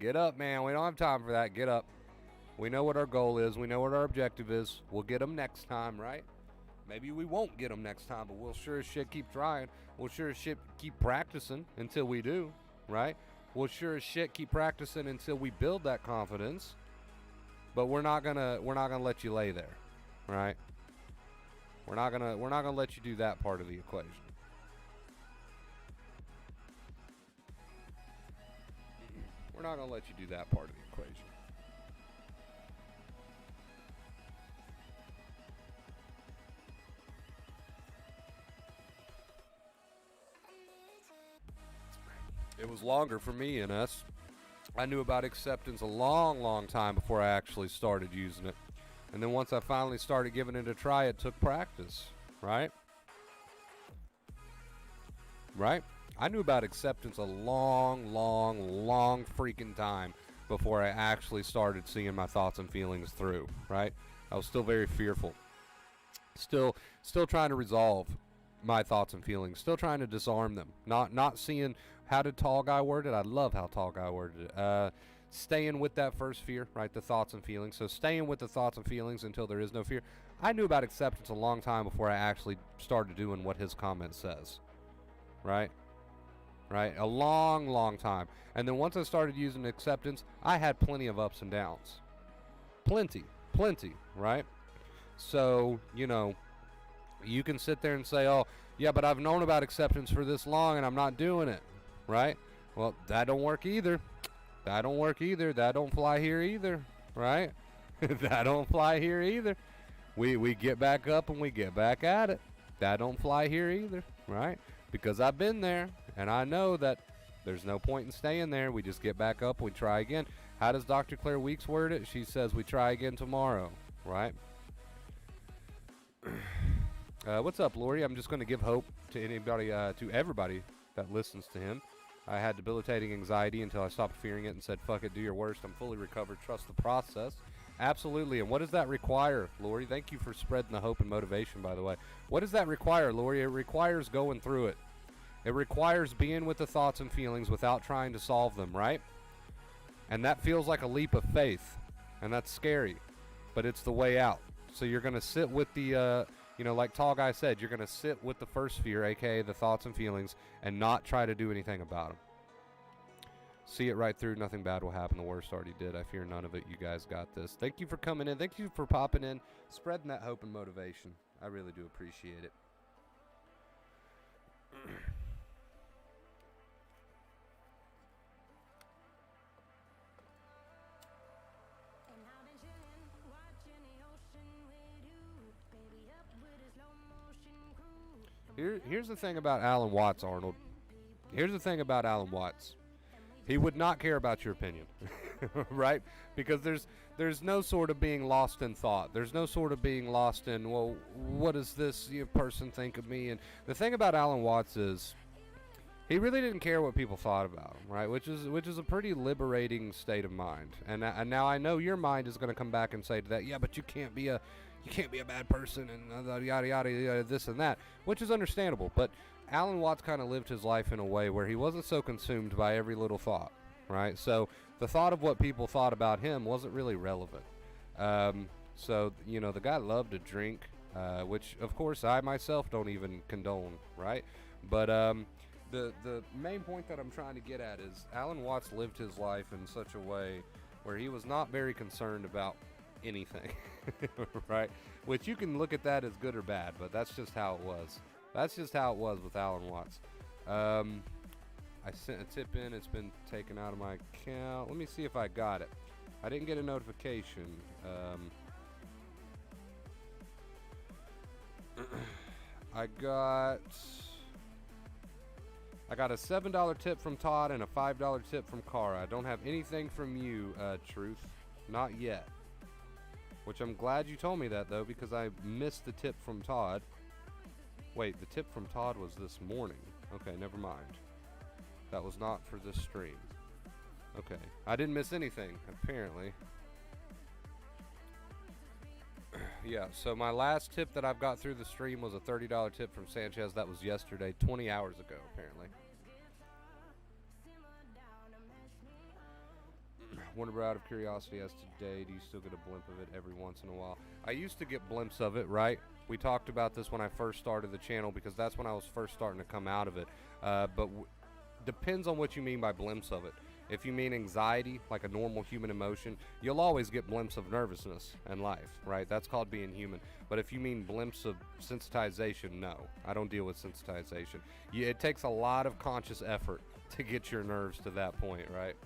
Get up, man. We don't have time for that. Get up. We know what our goal is. We know what our objective is. We'll get them next time, right? Maybe we won't get them next time, but we'll sure as shit keep trying. We'll sure as shit keep practicing until we do, right? We'll sure as shit keep practicing until we build that confidence. But we're not gonna let you lay there, right? We're not gonna let you do that part of the equation. We're not gonna let you do that part of the equation. It was longer for me and us. I knew about acceptance a long time before I actually started using it. And then once I finally started giving it a try, it took practice, right? Right? I knew about acceptance a long freaking time before I actually started seeing my thoughts and feelings through, right? I was still very fearful. Still trying to resolve my thoughts and feelings, still trying to disarm them, not seeing how did Tall Guy word it. I love how Tall Guy worded it. Staying with that first fear, right? The thoughts and feelings. So staying with the thoughts and feelings until there is no fear. I knew about acceptance a long time before I actually started doing what his comment says, right? A long time. And then once I started using acceptance, I had plenty of ups and downs. Plenty, right? So, you can sit there and say, oh, yeah, but I've known about acceptance for this long and I'm not doing it, right? Well, that don't work either. That don't fly here either, right? That don't fly here either. We get back up and we get back at it. That don't fly here either, right? Because I've been there and I know that there's no point in staying there. We just get back up, we try again. How does Dr. Claire Weeks word it? She says we try again tomorrow, right? What's up, Lori? I'm just going to give hope to anybody, to everybody that listens to him. I had debilitating anxiety until I stopped fearing it and said, fuck it, do your worst. I'm fully recovered. Trust the process. Absolutely. And what does that require, Lori? Thank you for spreading the hope and motivation, by the way. What does that require, Lori? It requires going through it. It requires being with the thoughts and feelings without trying to solve them, right? And that feels like a leap of faith. And that's scary. But it's the way out. So you're going to sit with the, like Tall Guy said, you're going to sit with the first fear, aka the thoughts and feelings, and not try to do anything about them. See it right through. Nothing bad will happen. The worst already did. I fear none of it. You guys got this. Thank you for coming in. Thank you for popping in, spreading that hope and motivation. I really do appreciate it. Here's the thing about Alan Watts, Arnold. Here's the thing about Alan Watts. He would not care about your opinion, right? Because there's no sort of being lost in thought. There's no sort of being lost in, well, what does this person think of me? And the thing about Alan Watts is he really didn't care what people thought about him, right? Which is a pretty liberating state of mind. And now I know your mind is going to come back and say to that, yeah, but you can't be a bad person and yada, this and that, which is understandable. But Alan Watts kind of lived his life in a way where he wasn't so consumed by every little thought, right? So the thought of what people thought about him wasn't really relevant. So, the guy loved to drink, which, of course, I myself don't even condone, right? But the main point that I'm trying to get at is Alan Watts lived his life in such a way where he was not very concerned about anything, right? Which you can look at that as good or bad, but that's just how it was. That's just how it was with Alan Watts. I sent a tip in. It's been taken out of my account. Let me see if I got it. I didn't get a notification. I got a $7 tip from Todd and a $5 tip from Cara. I don't have anything from you, Truth. Not yet. Which I'm glad you told me that, though, because I missed the tip from Todd. Wait, the tip from Todd was this morning. Okay, never mind. That was not for this stream. Okay. I didn't miss anything, apparently. Yeah, so my last tip that I've got through the stream was a $30 tip from Sanchez. That was yesterday, 20 hours ago, apparently. Wonder, out of curiosity, as today, do you still get a blimp of it every once in a while? I used to get blimps of it, right? We talked about this when I first started the channel because that's when I was first starting to come out of it. But depends on what you mean by blimps of it. If you mean anxiety, like a normal human emotion, you'll always get blimps of nervousness in life, right? That's called being human. But if you mean blimps of sensitization, no. I don't deal with sensitization. It takes a lot of conscious effort to get your nerves to that point, right?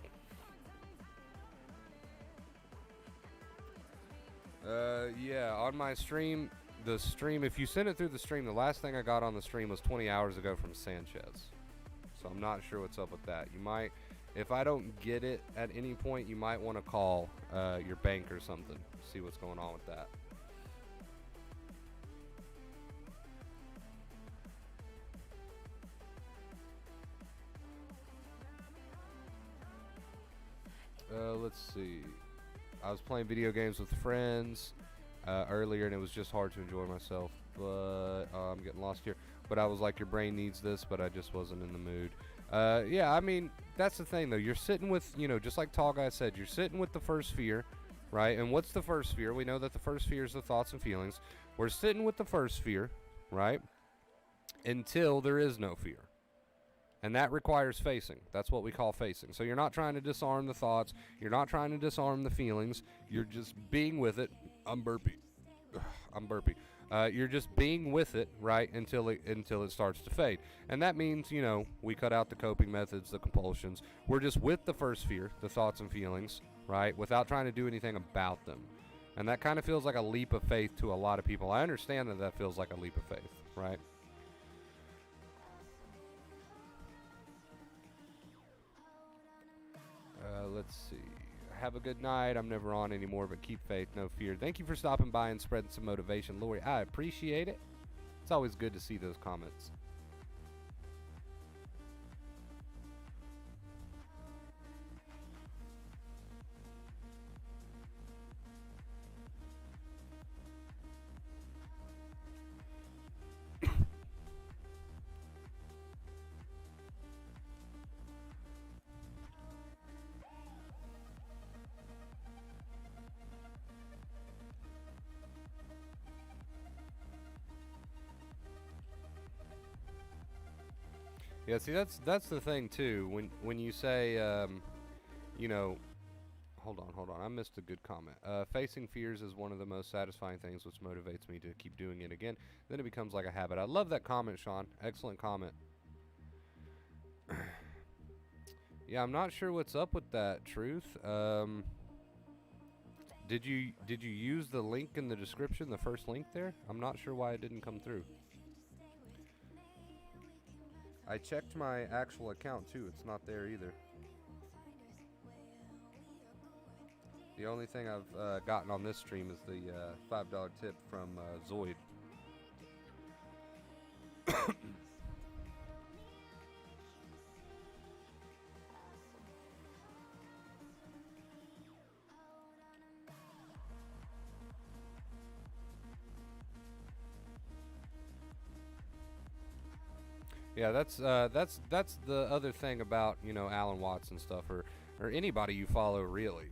Yeah, on my stream, if you send it through the stream, the last thing I got on the stream was 20 hours ago from Sanchez. So I'm not sure what's up with that. You might, if I don't get it at any point, you might want to call your bank or something, see what's going on with that. Let's see. I was playing video games with friends earlier, and it was just hard to enjoy myself. But I'm getting lost here. But I was like, your brain needs this, but I just wasn't in the mood. Yeah, I mean, that's the thing, though. You're sitting with, just like Tall Guy said, you're sitting with the first fear, right? And what's the first fear? We know that the first fear is the thoughts and feelings. We're sitting with the first fear, right? Until there is no fear. And that requires facing. That's what we call facing. So you're not trying to disarm the thoughts. You're not trying to disarm the feelings. You're just being with it. I'm burpy. You're just being with it, right, until it starts to fade. And that means, we cut out the coping methods, the compulsions. We're just with the first fear, the thoughts and feelings, right, without trying to do anything about them. And that kind of feels like a leap of faith to a lot of people. I understand that feels like a leap of faith, right? Let's see. Have a good night. I'm never on anymore, but keep faith, no fear. Thank you for stopping by and spreading some motivation, Lori. I appreciate it. It's always good to see those comments. Yeah, see, that's the thing too. When you say, hold on, I missed a good comment. Facing fears is one of the most satisfying things, which motivates me to keep doing it again. Then it becomes like a habit. I love that comment, Sean. Excellent comment. Yeah, I'm not sure what's up with that, Truth. Did you use the link in the description, the first link there? I'm not sure why it didn't come through. I checked my actual account too. It's not there either. The only thing I've gotten on this stream is the $5 tip from Zoid. Yeah, that's the other thing about, Alan Watts and stuff, or anybody you follow, really.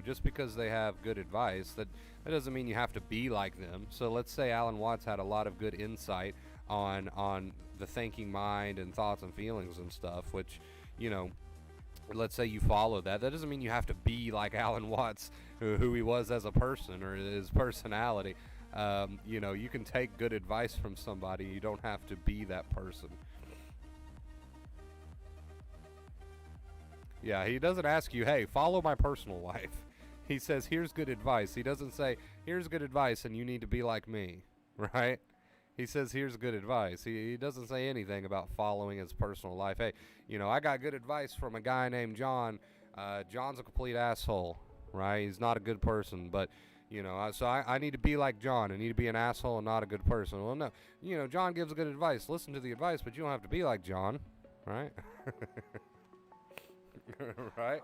Just because they have good advice, that doesn't mean you have to be like them. So let's say Alan Watts had a lot of good insight on the thinking mind and thoughts and feelings and stuff, which, let's say you follow that. That doesn't mean you have to be like Alan Watts, who he was as a person, or his personality. You can take good advice from somebody. You don't have to be that person. Yeah, he doesn't ask you, hey, follow my personal life. He says, here's good advice. He doesn't say, here's good advice and you need to be like me, right? He says, here's good advice. He doesn't say anything about following his personal life. Hey, I got good advice from a guy named John. John's a complete asshole, right? He's not a good person, but, So I need to be like John. I need to be an asshole and not a good person. Well, no, John gives good advice. Listen to the advice, but you don't have to be like John, right? Right?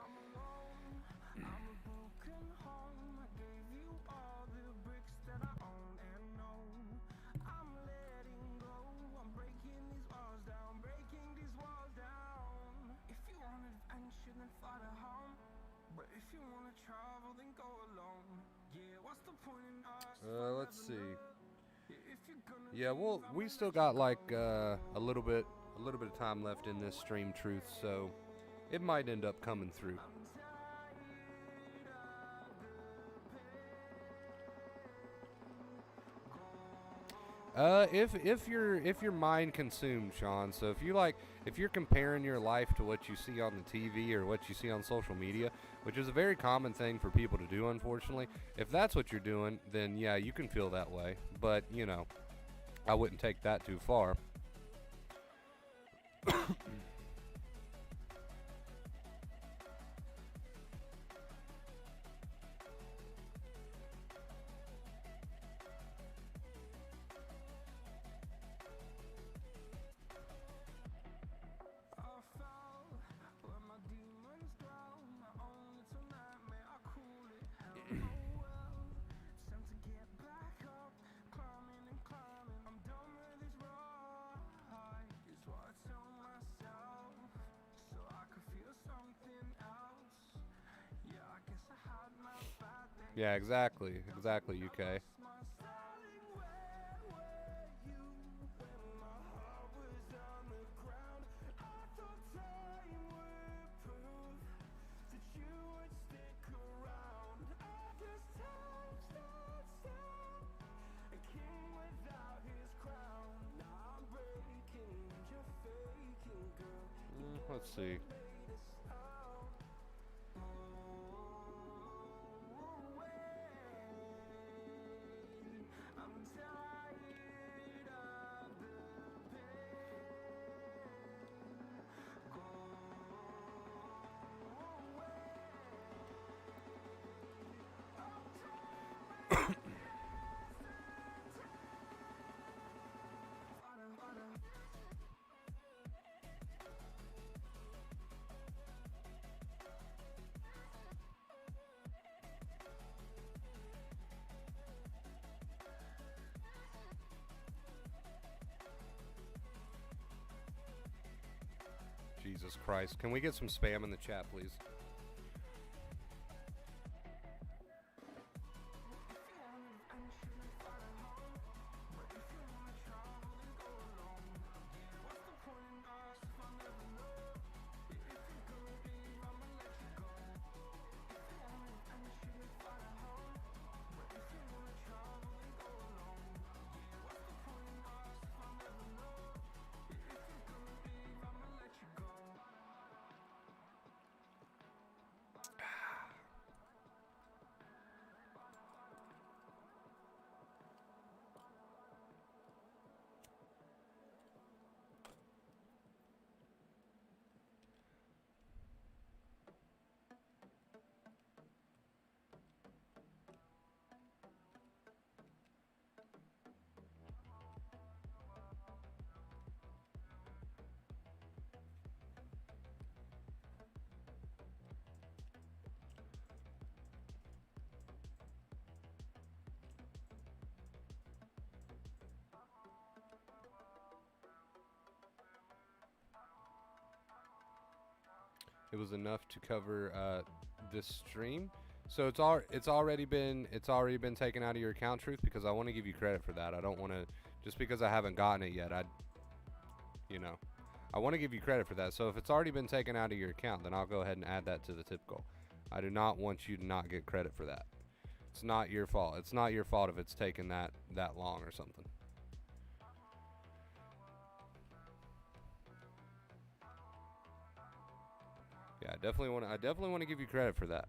Let's see. Yeah, well, we still got like a little bit of time left in this stream, truth. So it might end up coming through. If you're mind consumed, Sean. So if you're comparing your life to what you see on the TV or what you see on social media, which is a very common thing for people to do, unfortunately. If that's what you're doing, then yeah, you can feel that way. But I wouldn't take that too far. Yeah, exactly, UK. Let's see. Jesus Christ. Can we get some spam in the chat, please? It was enough to cover this stream. So it's already been taken out of your account, Truth, because I want to give you credit for that. I don't want to, just because I haven't gotten it yet. I want to give you credit for that. So if it's already been taken out of your account, then I'll go ahead and add that to the tip goal. I do not want you to not get credit for that. It's not your fault. It's not your fault if it's taken that long or something. Yeah, I definitely want to give you credit for that.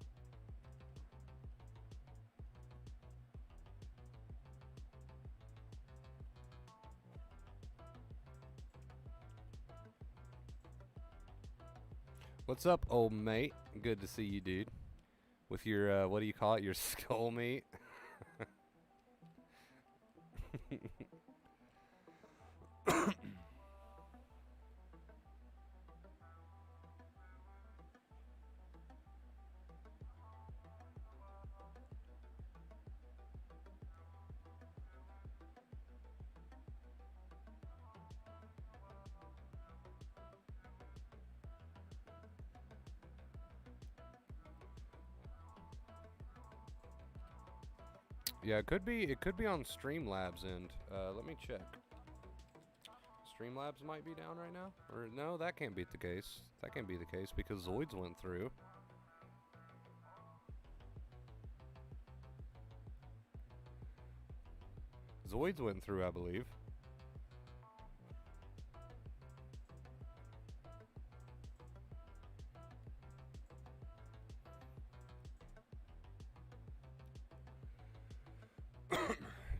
What's up, old mate? Good to see you, dude. With your what do you call it? Your skull meat. Yeah, it could be. It could be on Streamlabs end. Let me check. Streamlabs might be down right now, or no? That can't be the case. That can't be the case because Zoids went through. Zoids went through, I believe.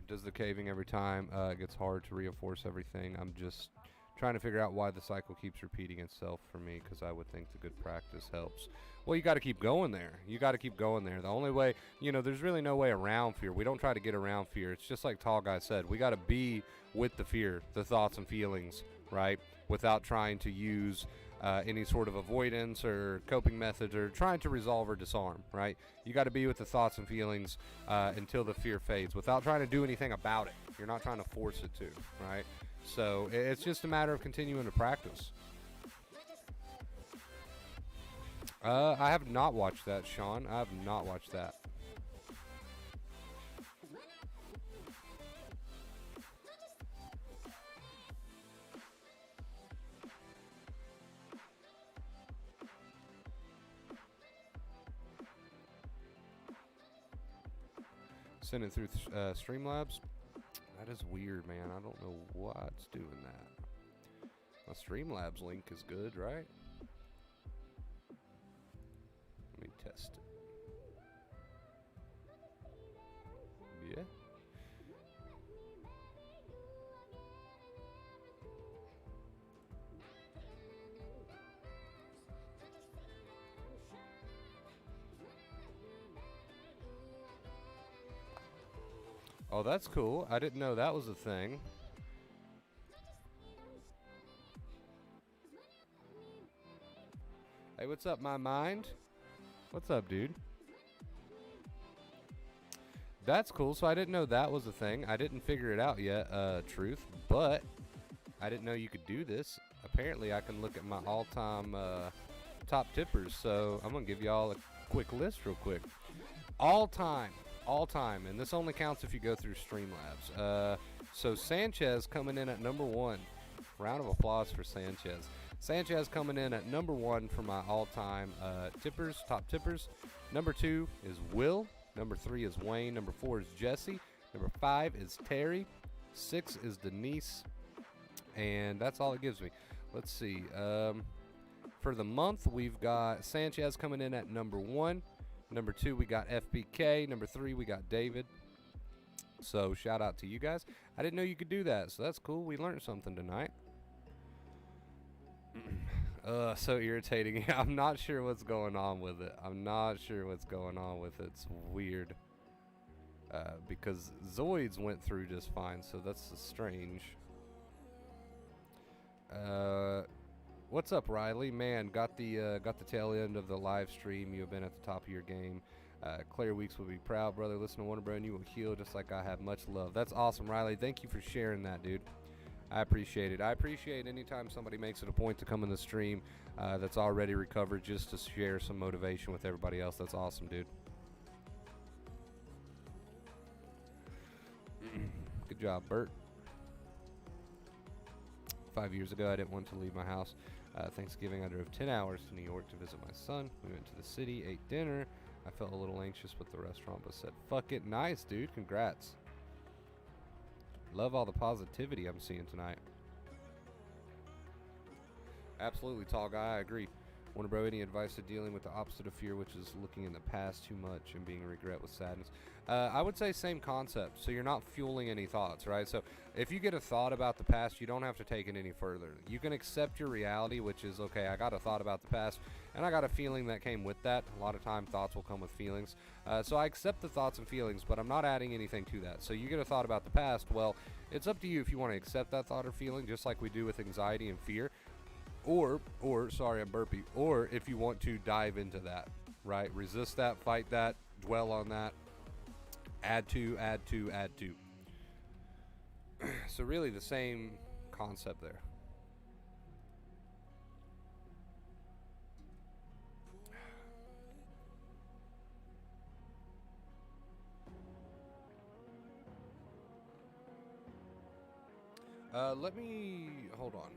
Does the caving every time. It gets hard to reinforce everything. I'm just trying to figure out why the cycle keeps repeating itself for me, because I would think the good practice helps. Well, you got to keep going there. You got to keep going there. The only way, there's really no way around fear. We don't try to get around fear. It's just like Tall Guy said. We got to be with the fear, the thoughts and feelings, right? Without trying to use any sort of avoidance or coping methods or trying to resolve or disarm, right? You got to be with the thoughts and feelings until the fear fades without trying to do anything about it. You're not trying to force it to, right? So it's just a matter of continuing to practice. I have not watched that, Sean. I have not watched that. Send it through Streamlabs. That is weird, man. I don't know what's doing that. My Streamlabs link is good, right? Let me test it. Yeah. Oh, that's cool. I didn't know that was a thing. Hey, what's up, my mind? What's up, dude? That's cool. So I didn't know that was a thing. I didn't figure it out yet, Truth. But I didn't know you could do this. Apparently, I can look at my all-time top tippers. So I'm going to give y'all a quick list real quick. All-time. And this only counts if you go through Streamlabs. So Sanchez coming in at number 1. Round of applause for Sanchez. Sanchez coming in at number 1 for my all-time tippers, top tippers. Number 2 is Will. Number 3 is Wayne. Number 4 is Jesse. Number 5 is Terry. 6 is Denise. And that's all it gives me. Let's see. For the month, we've got Sanchez coming in at number 1. Number 2, we got FBK. Number 3, we got David. So shout out to you guys. I didn't know you could do that, so that's cool. We learned something tonight. So irritating. I'm not sure what's going on with it. It's weird. Because Zoids went through just fine, so that's strange. What's up, Riley? Man, got the tail end of the live stream. You have been at the top of your game. Claire Weeks will be proud, brother. Listen to Wonder Bro, and you will heal just like I have. Much love. That's awesome, Riley. Thank you for sharing that, dude. I appreciate it. I appreciate anytime somebody makes it a point to come in the stream that's already recovered just to share some motivation with everybody else. That's awesome, dude. Good job, Bert. 5 years ago, I didn't want to leave my house. Thanksgiving, I drove 10 hours to New York to visit my son. We went to the city, ate dinner. I felt a little anxious with the restaurant, but said, fuck it. Nice, dude. Congrats. Love all the positivity I'm seeing tonight. Absolutely, Tall Guy. I agree. Wonder bro, any advice to dealing with the opposite of fear, which is looking in the past too much and being regret with sadness? I would say same concept. So you're not fueling any thoughts, right? So if you get a thought about the past, you don't have to take it any further. You can accept your reality, which is, okay, I got a thought about the past, and I got a feeling that came with that. A lot of time thoughts will come with feelings. So I accept the thoughts and feelings, but I'm not adding anything to that. So you get a thought about the past, well, it's up to you if you want to accept that thought or feeling, just like we do with anxiety and fear. Or, sorry, I'm burpy. Or if you want to dive into that, right? Resist that, fight that, dwell on that, add to. So really the same concept there. Let me, hold on.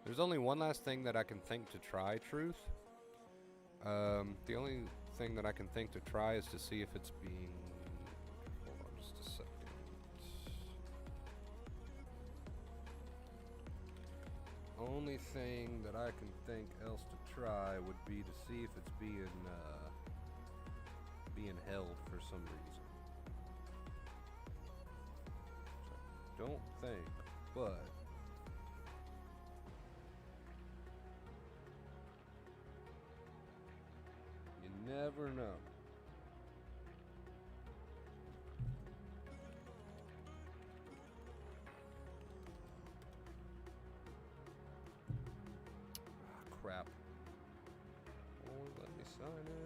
There's only one last thing that I can think to try, Truth. The only thing that I can think to try is to see if it's being... Hold on just a second. Only thing that I can think else to try would be to see if it's being held for some reason. So, don't think, but... You never know. Ah, crap. Won't let me sign in.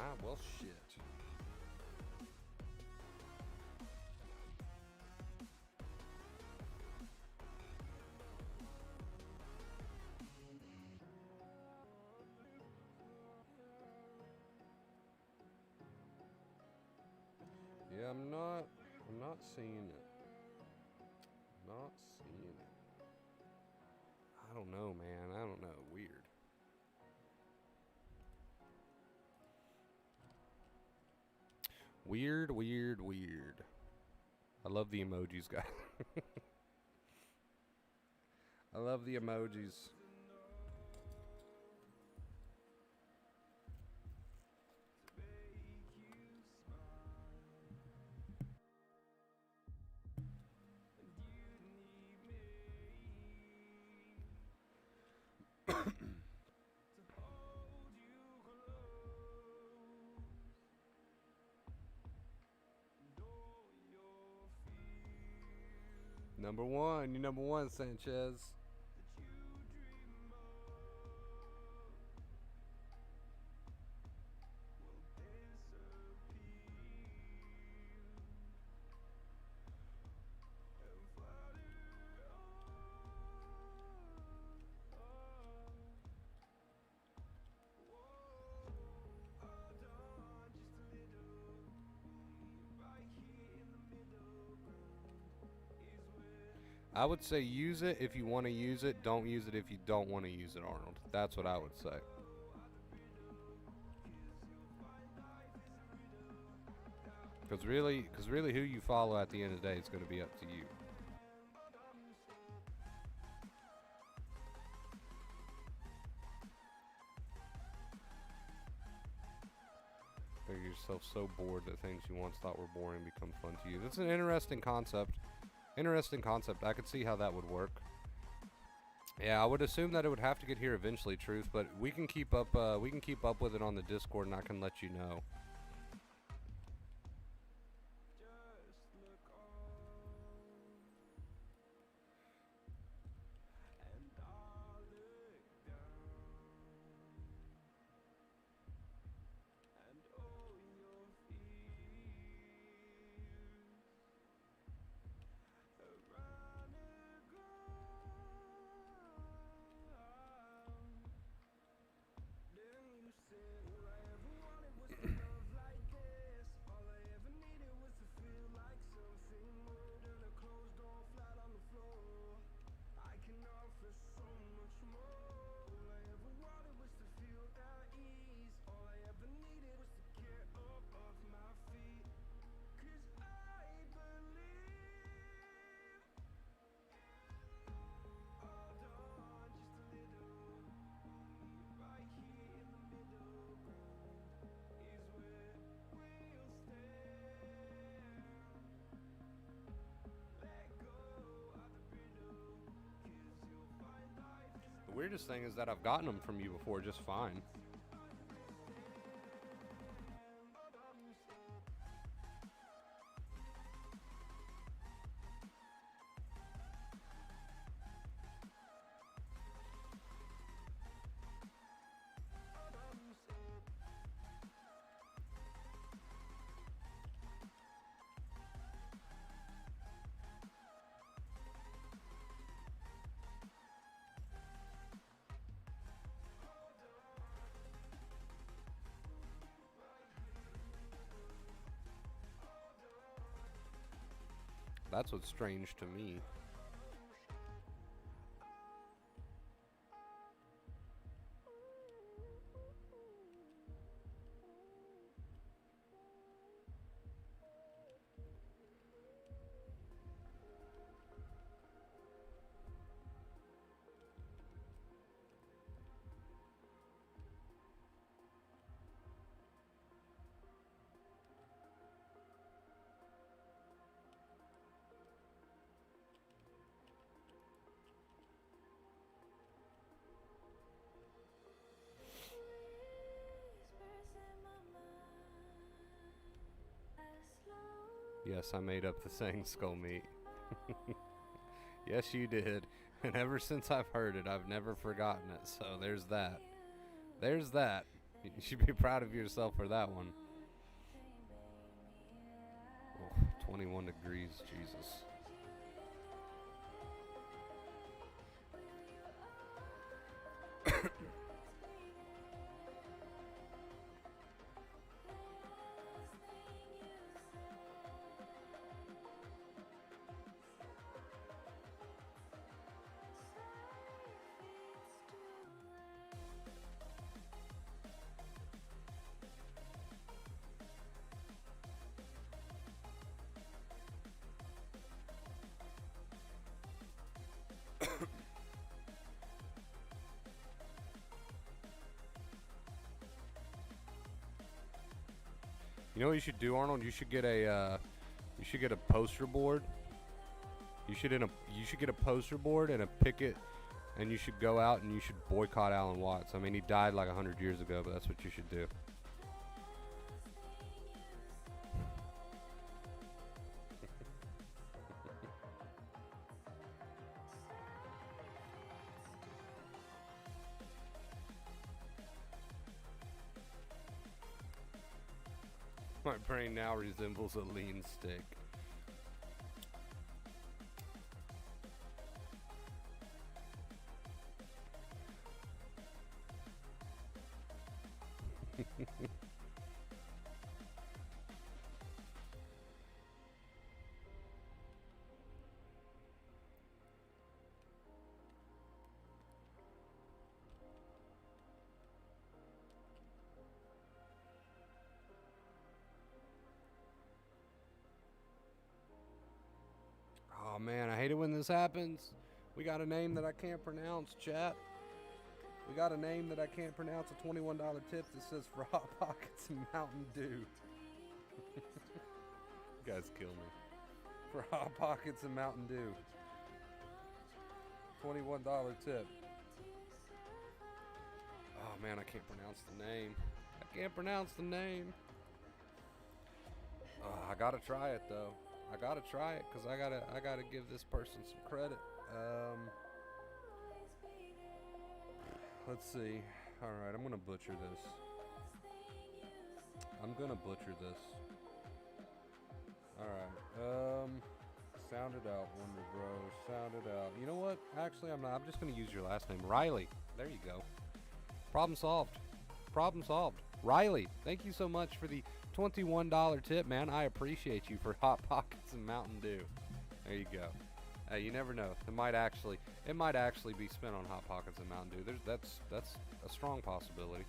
Ah, well, shit. Yeah, I'm not seeing it. Not seeing it. I don't know, man. I don't know. Weird. Weird. I love the emojis, guys. I love the emojis. Number one, you number one, Sanchez. I would say use it if you want to use it. Don't use it if you don't want to use it, Arnold. That's what I would say. Because really who you follow at the end of the day is going to be up to you. Figure yourself so bored that things you once thought were boring become fun to you. That's an interesting concept. I could see how that would work. Yeah, I would assume that it would have to get here eventually, Truth, but we can keep up with it on the Discord and I can let you know. weirdest thing is that I've gotten them from you before just fine. That's what's strange to me. Yes, I made up the saying skull meat. Yes, you did. And ever since I've heard it, I've never forgotten it. So there's that. There's that. You should be proud of yourself for that one. Oh, 21 degrees, Jesus. You know what you should do, Arnold? You should get a poster board. You should get a poster board and a picket, and you should go out and you should boycott Alan Watts. I mean, he died like 100 years ago, but that's what you should do. My brain now resembles a lean stick. Oh man, I hate it when this happens. We got a name that I can't pronounce, chat. We got a name that I can't pronounce, a $21 tip that says for Hot Pockets and Mountain Dew. You guys kill me. For Hot Pockets and Mountain Dew. $21 tip. Oh man, I can't pronounce the name. I can't pronounce the name. I gotta try it though. I gotta try it because I gotta give this person some credit. Let's see. All right, I'm gonna butcher this. All right. Sound it out, Wonder Bro. Sound it out. You know what? Actually, I'm not. I'm just gonna use your last name, Riley. There you go. Problem solved. Problem solved. Riley, thank you so much for the $21 tip, man. I appreciate you for Hot Pockets and Mountain Dew. There you go. Hey, you never know. It might actually be spent on Hot Pockets and Mountain Dew. That's a strong possibility.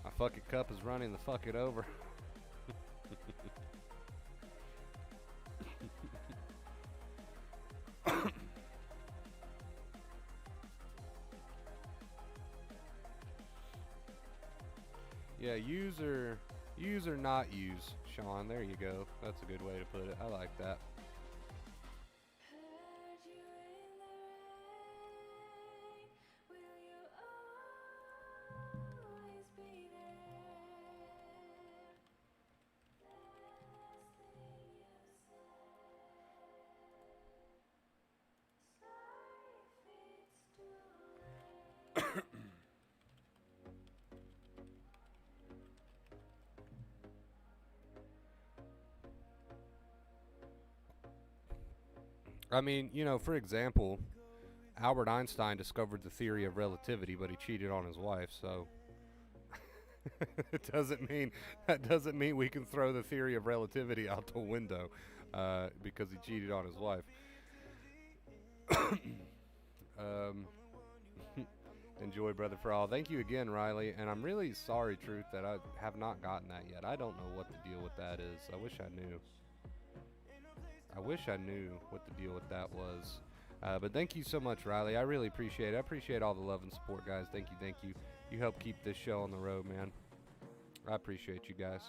My fuck it cup is running the fuck it over. Yeah, use or not use, Sean. There you go. That's a good way to put it. I like that. I mean, you know, for example, Albert Einstein discovered the theory of relativity, but he cheated on his wife, so it doesn't mean we can throw the theory of relativity out the window because he cheated on his wife. Um, enjoy, brother, for all. Thank you again, Riley. And I'm really sorry, Truth, that I have not gotten that yet. I don't know what the deal with that is. I wish I knew. I wish I knew what the deal with that was. But thank you so much, Riley. I really appreciate it. I appreciate all the love and support, guys. Thank you, thank you. You help keep this show on the road, man. I appreciate you guys.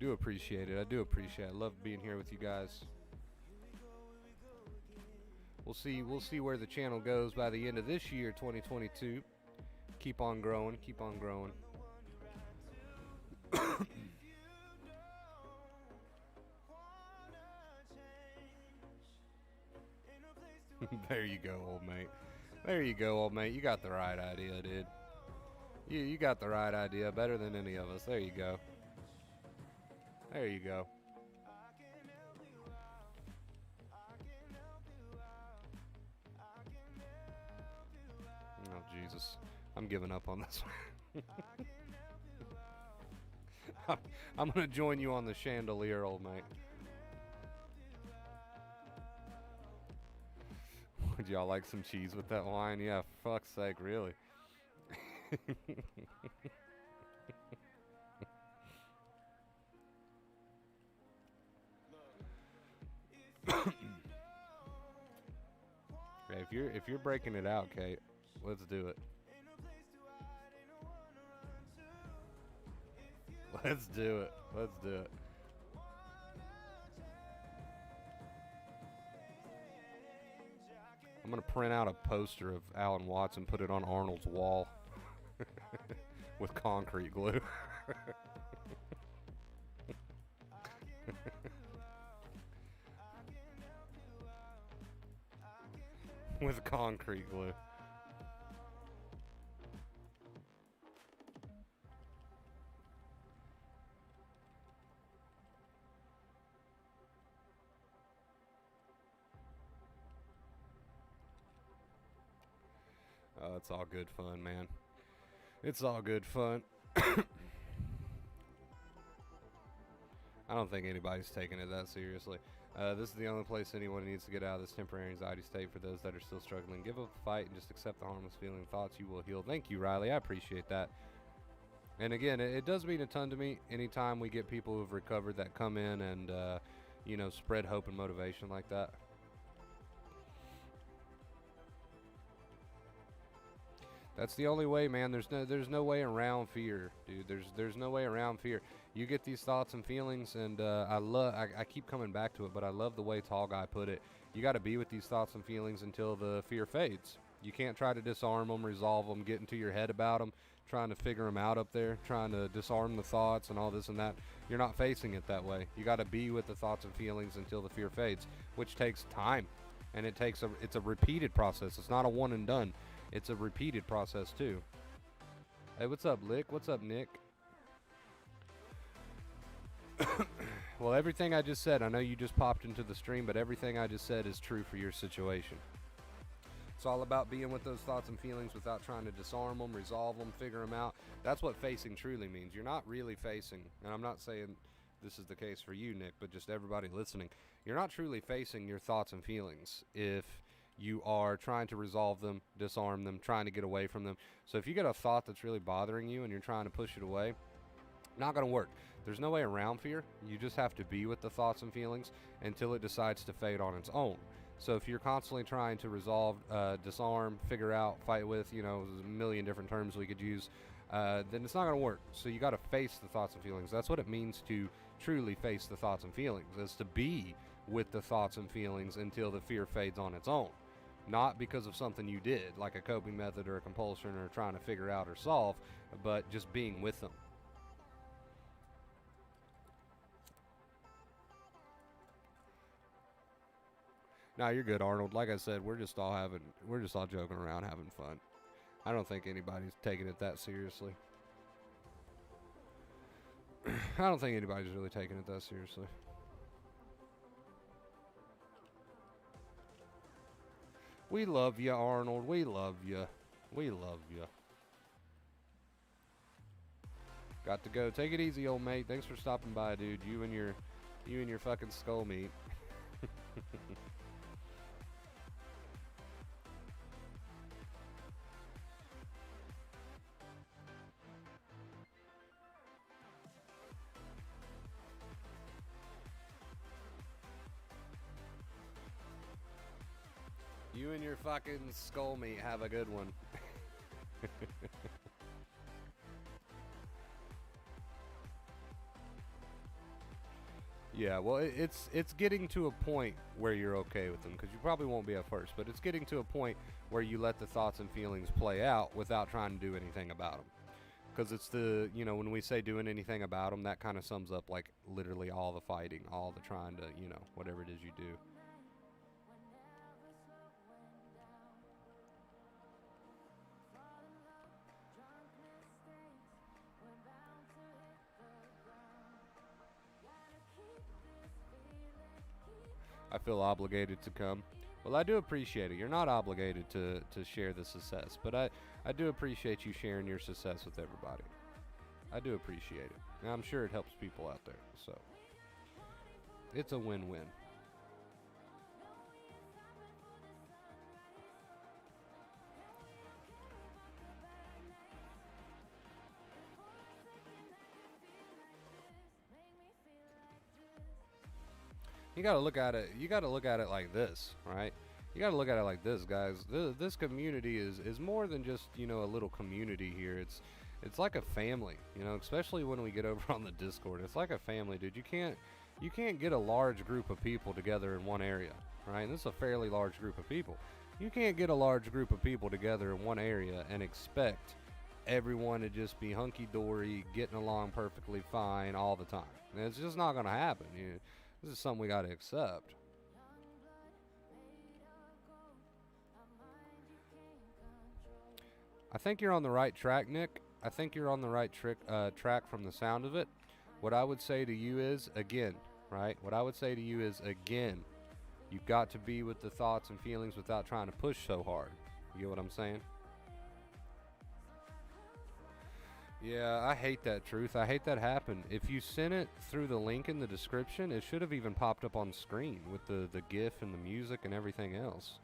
Do appreciate it. I do appreciate it. I love being here with you guys. We'll see where the channel goes by the end of this year, 2022. Keep on growing, keep on growing. There you go, old mate. There you go, old mate. You got the right idea, dude. You got the right idea, better than any of us. There you go. There you go. Oh, Jesus. I'm giving up on this one. I'm going to join you on the chandelier, old mate. Would y'all like some cheese with that wine? Yeah, for fuck's sake, really. Hey, if you're breaking it out, Kate, let's do it. Let's do it. Let's do it. I'm gonna print out a poster of Alan Watts and put it on Arnold's wall with concrete glue. With concrete glue. Oh, it's all good fun, man. It's all good fun. I don't think anybody's taking it that seriously. This is the only place anyone needs to get out of this temporary anxiety state. For those that are still struggling, give up the fight and just accept the harmless feeling and thoughts. You will heal. Thank you, Riley. I appreciate that. And again, it does mean a ton to me anytime we get people who've recovered that come in and, you know, spread hope and motivation like that. That's the only way, man. There's no way around fear, dude. There's no way around fear. You get these thoughts and feelings, and I keep coming back to it, but I love the way Tall Guy put it. You got to be with these thoughts and feelings until the fear fades. You can't try to disarm them, resolve them, get into your head about them, trying to figure them out up there, trying to disarm the thoughts and all this and that. You're not facing it that way. You got to be with the thoughts and feelings until the fear fades, which takes time, and it's a repeated process. It's not a one and done. It's a repeated process too. Hey, what's up, Lick? What's up, Nick? Well, everything I just said, I know you just popped into the stream, but everything I just said is true for your situation. It's all about being with those thoughts and feelings without trying to disarm them, resolve them, figure them out. That's what facing truly means. You're not really facing, and I'm not saying this is the case for you, Nick, but just everybody listening. You're not truly facing your thoughts and feelings if you are trying to resolve them, disarm them, trying to get away from them. So if you get a thought that's really bothering you and you're trying to push it away, not going to work. There's no way around fear. You just have to be with the thoughts and feelings until it decides to fade on its own. So if you're constantly trying to resolve, disarm, figure out, fight with, you know, there's a million different terms we could use, then it's not going to work. So you got to face the thoughts and feelings. That's what it means to truly face the thoughts and feelings, is to be with the thoughts and feelings until the fear fades on its own. not because of something you did, like a coping method or a compulsion or trying to figure out or solve, but just being with them. No, you're good, Arnold. Like I said, we're just all joking around, having fun. I don't think anybody's taking it that seriously. I don't think anybody's really taking it that seriously. We love you, Arnold. We love you. We love you. Got to go. Take it easy, old mate. Thanks for stopping by, dude. You and your fucking skull meat. You and your fucking skull meat have a good one. Yeah, well, it's getting to a point where you're okay with them, because you probably won't be at first, but it's getting to a point where you let the thoughts and feelings play out without trying to do anything about them. Because it's the, when we say doing anything about them, that kind of sums up like literally all the fighting, all the trying to, whatever it is you do. I feel obligated to come. Well, I do appreciate it. You're not obligated to share the success, but I do appreciate you sharing your success with everybody. I do appreciate it. And I'm sure it helps people out there, so it's a win-win. You gotta look at it. You gotta look at it like this, right? You gotta look at it like this, guys. This community is more than just a little community here. It's like a family, especially when we get over on the Discord. It's like a family, dude. You can't get a large group of people together in one area, right? And this is a fairly large group of people. You can't get a large group of people together in one area and expect everyone to just be hunky-dory, getting along perfectly fine all the time. And it's just not gonna happen. This is something we gotta accept. I think you're on the right track, Nick. I think you're on the right track from the sound of it. What I would say to you is, again, right? What I would say to you is, again, you've got to be with the thoughts and feelings without trying to push so hard. You get what I'm saying? Yeah, I hate that, Truth. I hate that happened. If you sent it through the link in the description, it should have even popped up on screen with the GIF and the music and everything else.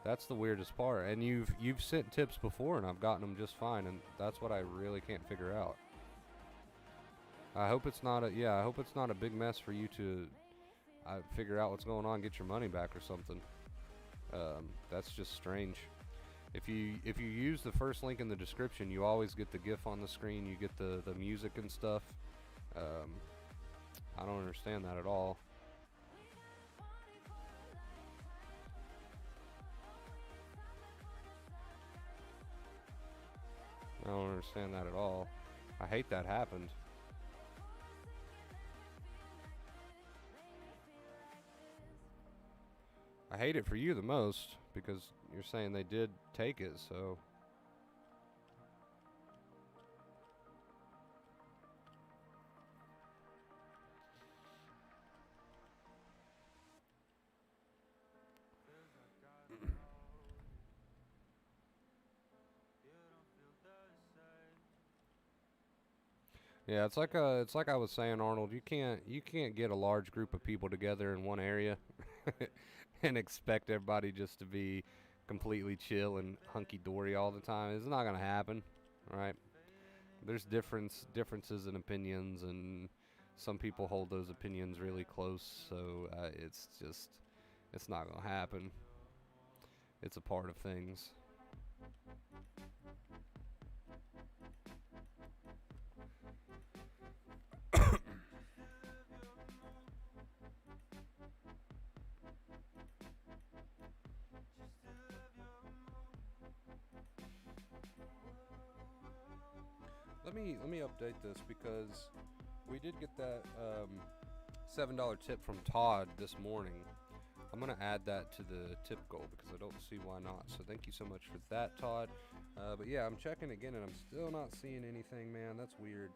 That's the weirdest part. And you've sent tips before, and I've gotten them just fine, and that's what I really can't figure out. I hope it's not a big mess for you to figure out what's going on, get your money back or something. That's just strange. If you use the first link in the description, you always get the GIF on the screen. You get the music and stuff. I don't understand that at all. I don't understand that at all. I hate that happened. I hate it for you the most because you're saying they did take it, so. Yeah, it's like I was saying, Arnold. You can't get a large group of people together in one area and expect everybody just to be completely chill and hunky dory all the time. It's not gonna happen, right? There's differences in opinions, and some people hold those opinions really close. So it's not gonna happen. It's a part of things. let me update this because we did get that $7 tip from Todd this morning. I'm gonna add that to the tip goal because I don't see why not. So thank you so much for that, Todd. But yeah, I'm checking again and I'm still not seeing anything, man. That's weird.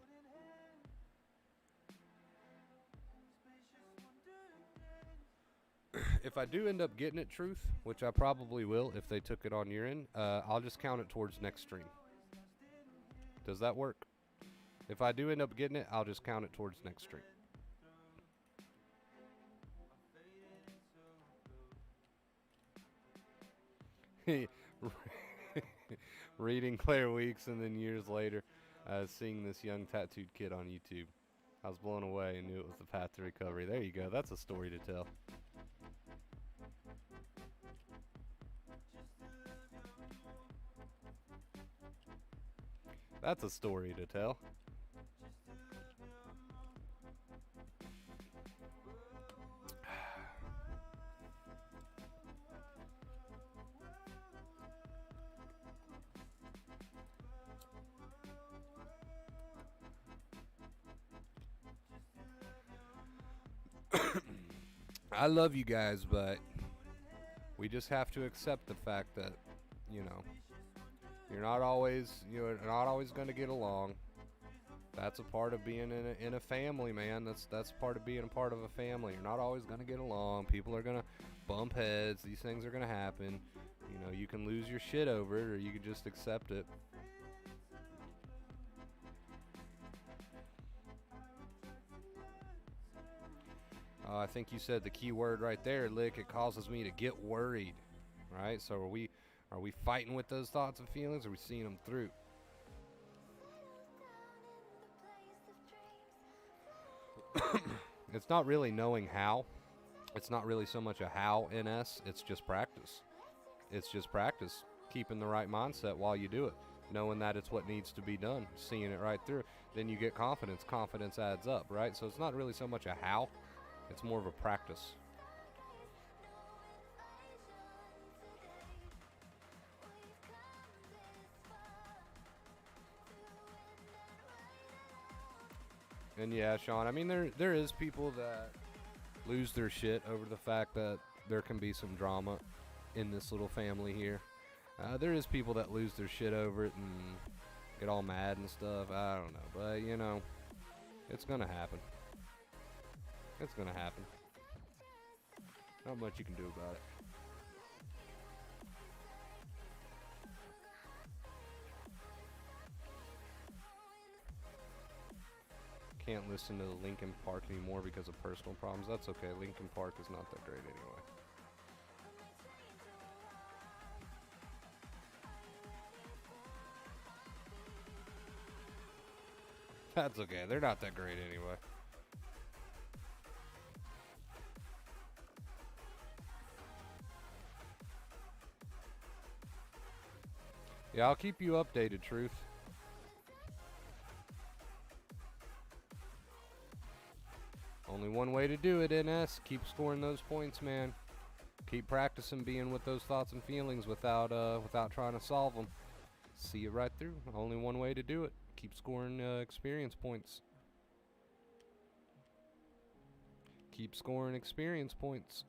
If I do end up getting it, Truth, which I probably will if they took it on your end, I'll just count it towards next stream. Does that work? If I do end up getting it, I'll just count it towards next stream. Reading Claire Weeks and then years later seeing this young tattooed kid on YouTube. I was blown away and knew it was the path to recovery. There you go. That's a story to tell. That's a story to tell. I love you guys, but we just have to accept the fact that, you know, you're not always going to get along. That's a part of being in a family, man. That's part of being a part of a family. You're not always going to get along. People are going to bump heads. These things are going to happen. You know, you can lose your shit over it, or you can just accept it. I think you said the key word right there, Lick. It causes me to get worried, right? So are we fighting with those thoughts and feelings, or are we seeing them through? It's not really knowing how. It's not really so much a how in S. It's just practice. It's just practice. Keeping the right mindset while you do it. Knowing that it's what needs to be done. Seeing it right through. Then you get confidence. Confidence adds up, right? So it's not really so much a how. It's more of a practice. And yeah, Sean, I mean, there is people that lose their shit over the fact that there can be some drama in this little family here. There is people that lose their shit over it and get all mad and stuff. I don't know, but you know, it's gonna happen. It's gonna happen. Not much you can do about it. Can't listen to Linkin Park anymore because of personal problems. That's okay. Linkin Park is not that great anyway. That's okay. They're not that great anyway. Yeah, I'll keep you updated, Truth. Only one way to do it, NS. Keep scoring those points, man. Keep practicing being with those thoughts and feelings without trying to solve them. See it right through. Only one way to do it. Keep scoring experience points. Keep scoring experience points.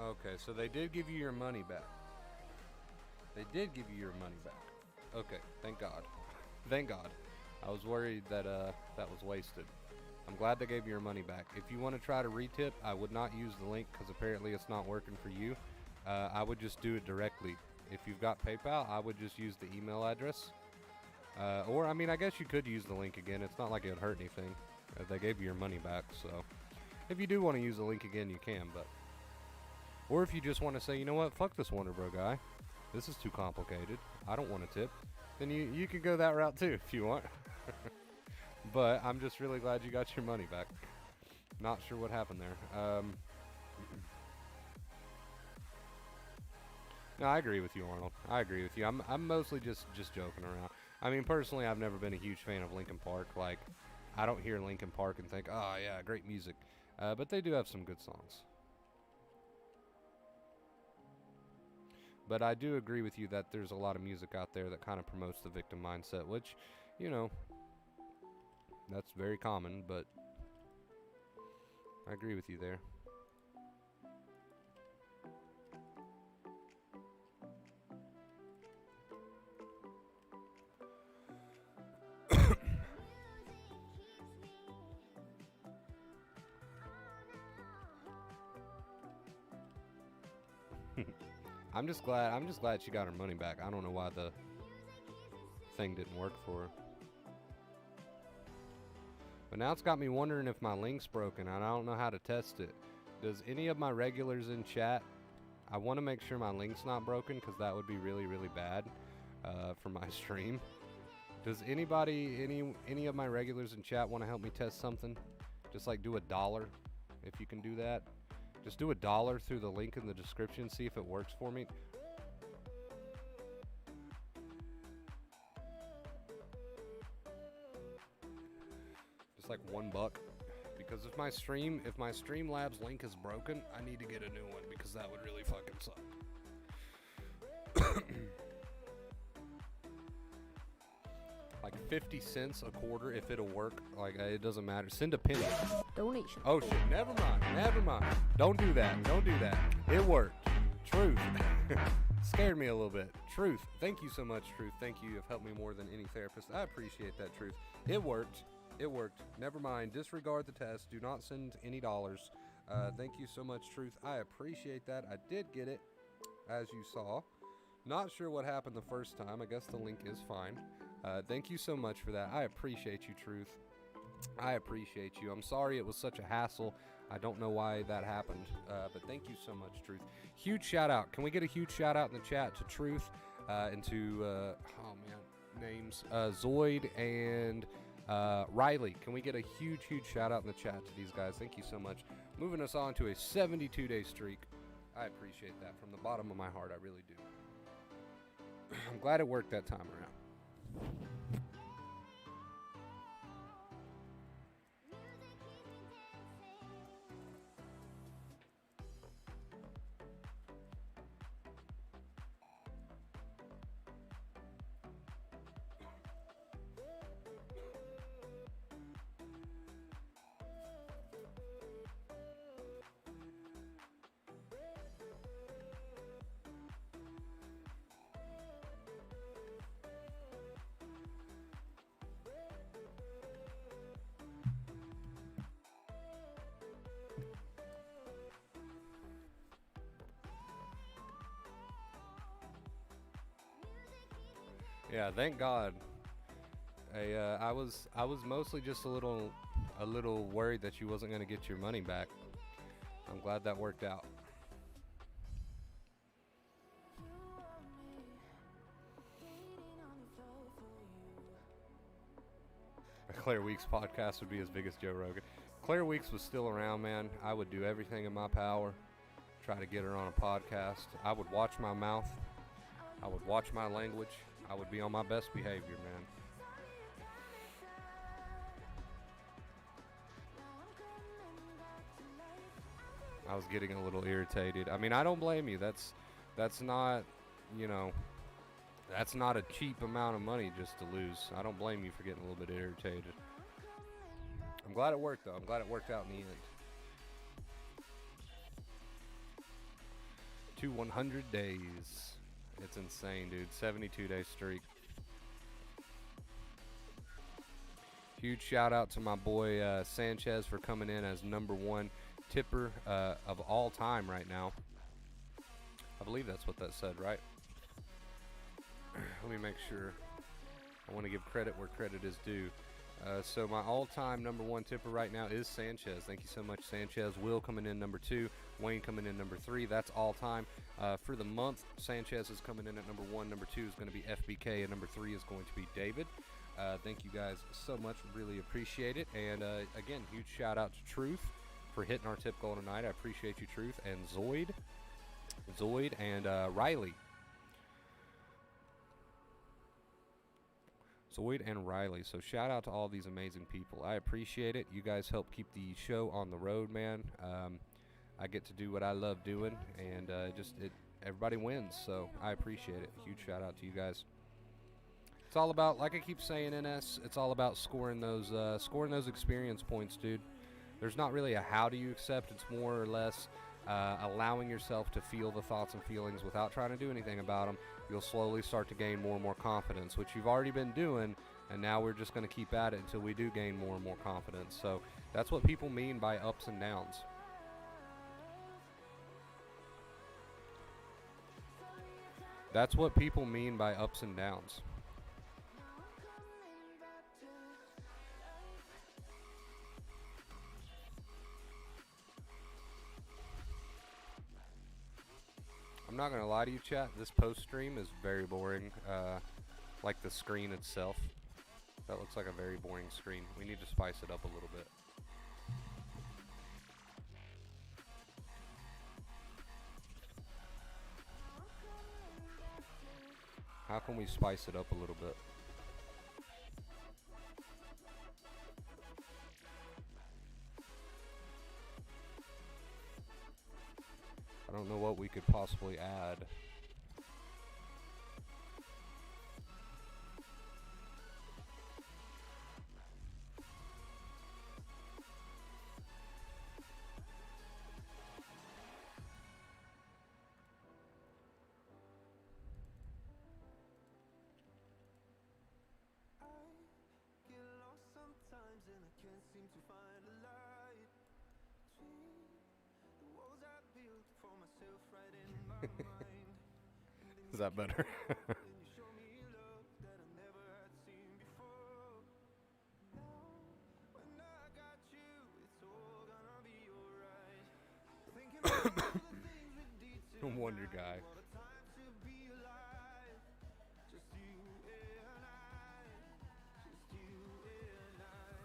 Okay, so they did give you your money back. They did give you your money back. Okay, thank God. Thank God. I was worried that that was wasted. I'm glad they gave you your money back. If you want to try to retip, I would not use the link because apparently it's not working for you. I would just do it directly. If you've got PayPal, I would just use the email address. Or, I mean, I guess you could use the link again. It's not like it would hurt anything. They gave you your money back, so if you do want to use the link again, you can, but... Or if you just want to say, you know what, fuck this Wonder Bro guy. This is too complicated. I don't want to tip. Then you could go that route too if you want. But I'm just really glad you got your money back. Not sure what happened there. No, I agree with you, Arnold. I agree with you. I'm mostly just joking around. I mean, personally, I've never been a huge fan of Linkin Park. Like, I don't hear Linkin Park and think, oh yeah, great music. But they do have some good songs. But I do agree with you that there's a lot of music out there that kind of promotes the victim mindset, which, you know, that's very common, but I agree with you there. I'm just glad she got her money back. I don't know why the thing didn't work for her. But now it's got me wondering if my link's broken and I don't know how to test it. Does any of my regulars in chat, I want to make sure my link's not broken because that would be really, really bad for my stream. Does anybody, any of my regulars in chat want to help me test something? Just like do $1 if you can do that. Just do $1 through the link in the description, see if it works for me. Just like $1. Because if my Streamlabs link is broken, I need to get a new one because that would really fucking suck. Like 50 cents a quarter if it'll work. Like, it doesn't matter. Send a penny. Donation. Oh shit, never mind. Don't do that. It worked. Truth. Scared me a little bit. Truth. Thank you so much, Truth. Thank you. You've helped me more than any therapist. I appreciate that, Truth. It worked. Never mind. Disregard the test. Do not send any dollars. Thank you so much, Truth. I appreciate that. I did get it, as you saw. Not sure what happened the first time. I guess the link is fine. Thank you so much for that. I appreciate you, Truth. I appreciate you. I'm sorry it was such a hassle. I don't know why that happened, but thank you so much, Truth. Huge shout out. Can we get a huge shout out in the chat to Truth and to, names, Zoid and Riley? Can we get a huge shout out in the chat to these guys? Thank you so much. Moving us on to a 72-day streak. I appreciate that from the bottom of my heart. I really do. I'm glad it worked that time around. Yeah, thank God. I was mostly just a little worried that you wasn't going to get your money back. I'm glad that worked out. Claire Weeks podcast would be as big as Joe Rogan. Claire Weeks was still around, man. I would do everything in my power, try to get her on a podcast. I would watch my mouth. I would watch my language. I would be on my best behavior, man. I was getting a little irritated. I mean, I don't blame you. That's not, that's not a cheap amount of money just to lose. I don't blame you for getting a little bit irritated. I'm glad it worked, though. I'm glad it worked out in the end. To 100 days. It's insane, dude. 72-day streak. Huge shout out to my boy Sanchez for coming in as #1 tipper of all time right now. I believe that's what that said, right? Let me make sure. I want to give credit where credit is due. So my all-time #1 tipper right now is Sanchez. Thank you so much, Sanchez. Will coming in #2. Wayne coming in #3. That's all-time. For the month, Sanchez is coming in at #1. #2 is going to be FBK, and #3 is going to be David. Thank you guys so much. Really appreciate it. And again, huge shout out to Truth. for hitting our tip goal tonight. I appreciate you, Truth, and Zoid, and Riley. Zoid and Riley. So shout out to all these amazing people. I appreciate it. You guys help keep the show on the road, man. I get to do what I love doing, and everybody wins. So I appreciate it. Huge shout out to you guys. It's all about, like I keep saying, NS. It's all about scoring those experience points, dude. There's not really a how do you accept. It's more or less allowing yourself to feel the thoughts and feelings without trying to do anything about them. You'll slowly start to gain more and more confidence, which you've already been doing, and now we're just going to keep at it until we do gain more and more confidence. So that's what people mean by ups and downs. That's what people mean by ups and downs. I'm not going to lie to you, chat. This post stream is very boring. Like the screen itself. That looks like a very boring screen. We need to spice it up a little bit. How can we spice it up a little bit? I don't know what we could possibly add. And I can't seem to find a light between the walls I built for myself right in my mind. Is that better? And you show me love that I never had seen before. Now, when I got you, it's all gonna be alright. Thinking about all the things we did tonight. Wonder Guy. What a time to be alive. Just you and I. Just you and I.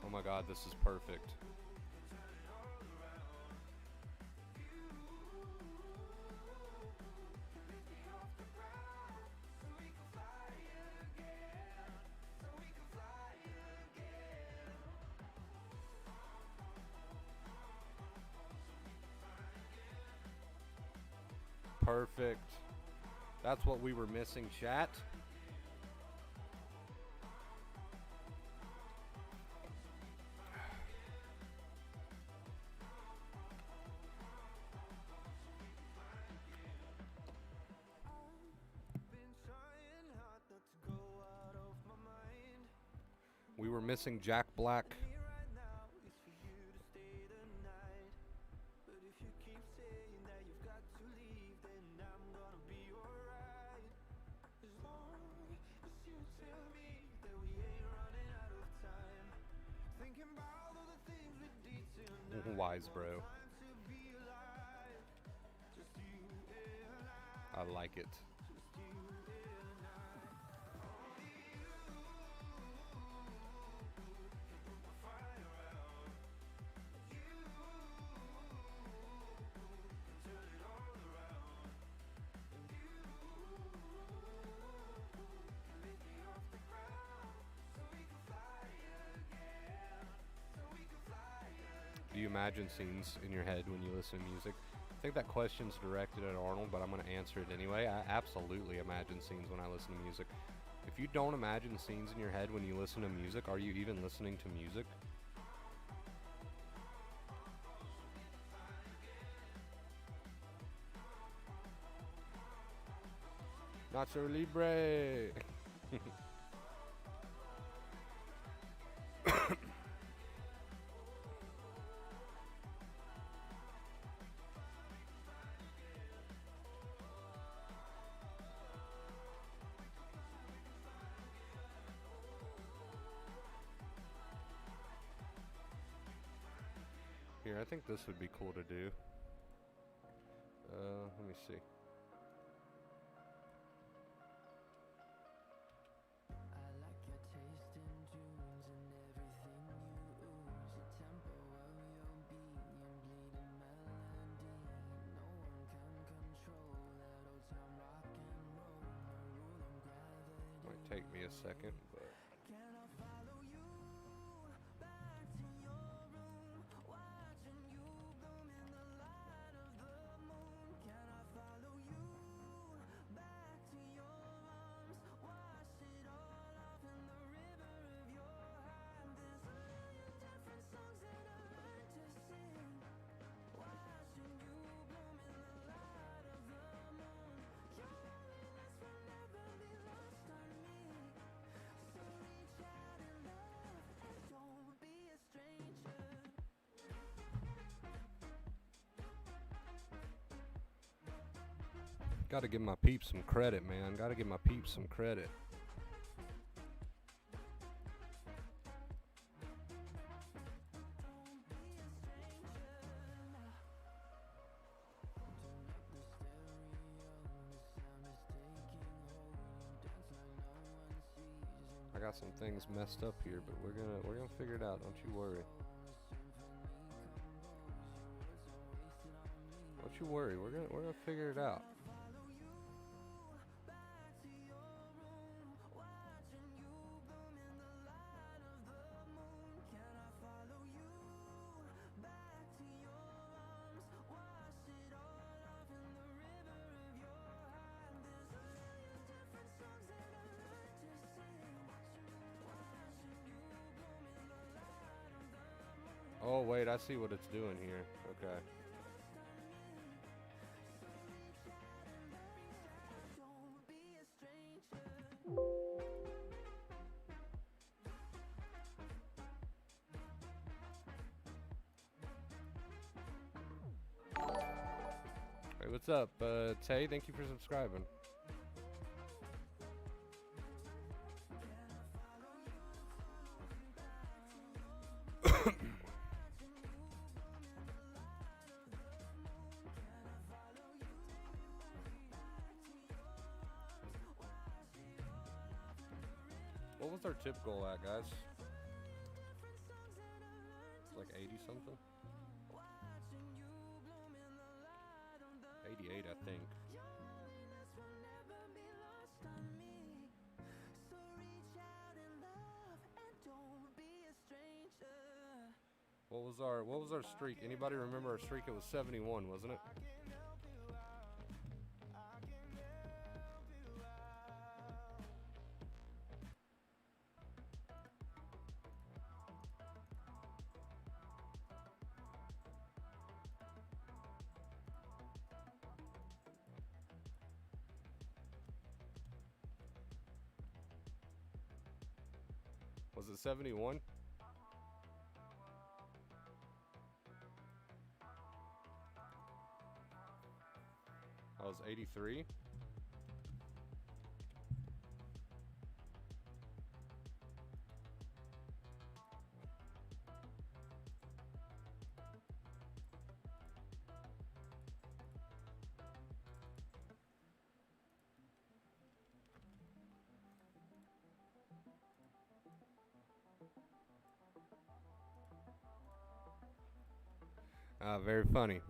Oh my god, this is perfect. Perfect. That's what we were missing, chat. We were missing Jack Black. Wise, bro. I like it. Do you imagine scenes in your head when you listen to music? I think that question's directed at Arnold, but I'm going to answer it anyway. I absolutely imagine scenes when I listen to music. If you don't imagine scenes in your head when you listen to music, are you even listening to music? Nacho Libre! Here, I think this would be cool to do. Let me see. take me a second, but Can I follow you back to your room, watching you bloom in the light of the moon? Can I follow you back to your arms, wash it all off in the river of your heart? There's a million different songs that I learned to sing, watching you bloom in the light of the moon. Your loneliness will never be lost on me. So reach out in love and don't be a stranger. gotta give my peeps some credit, man. Gotta give my peeps some credit. Don't be a stranger. Turn up the stereo, the sound is taking hold. You dance like no one sees. I got some things messed up here, but we're gonna figure it out. Don't you worry. Don't you worry. We're gonna figure it out. Follow you back to your room, watching you bloom in the light of the moon. Can I follow you back to your arms, wash it all off in the river of your heart? There's a million different songs that I learned to sing, watching you bloom in the light of the moon. Oh wait, I see what it's doing here. Okay. Don't be a stranger. Hey, what's up, Tay? Thank you for subscribing. What was our tip goal at, guys? It's like 80 something? 88, I think. Your loneliness will never be lost on me. So reach out in love and don't be a stranger. What was our streak? Anybody remember our streak? It was 71, wasn't it? Was it 71? I was 83.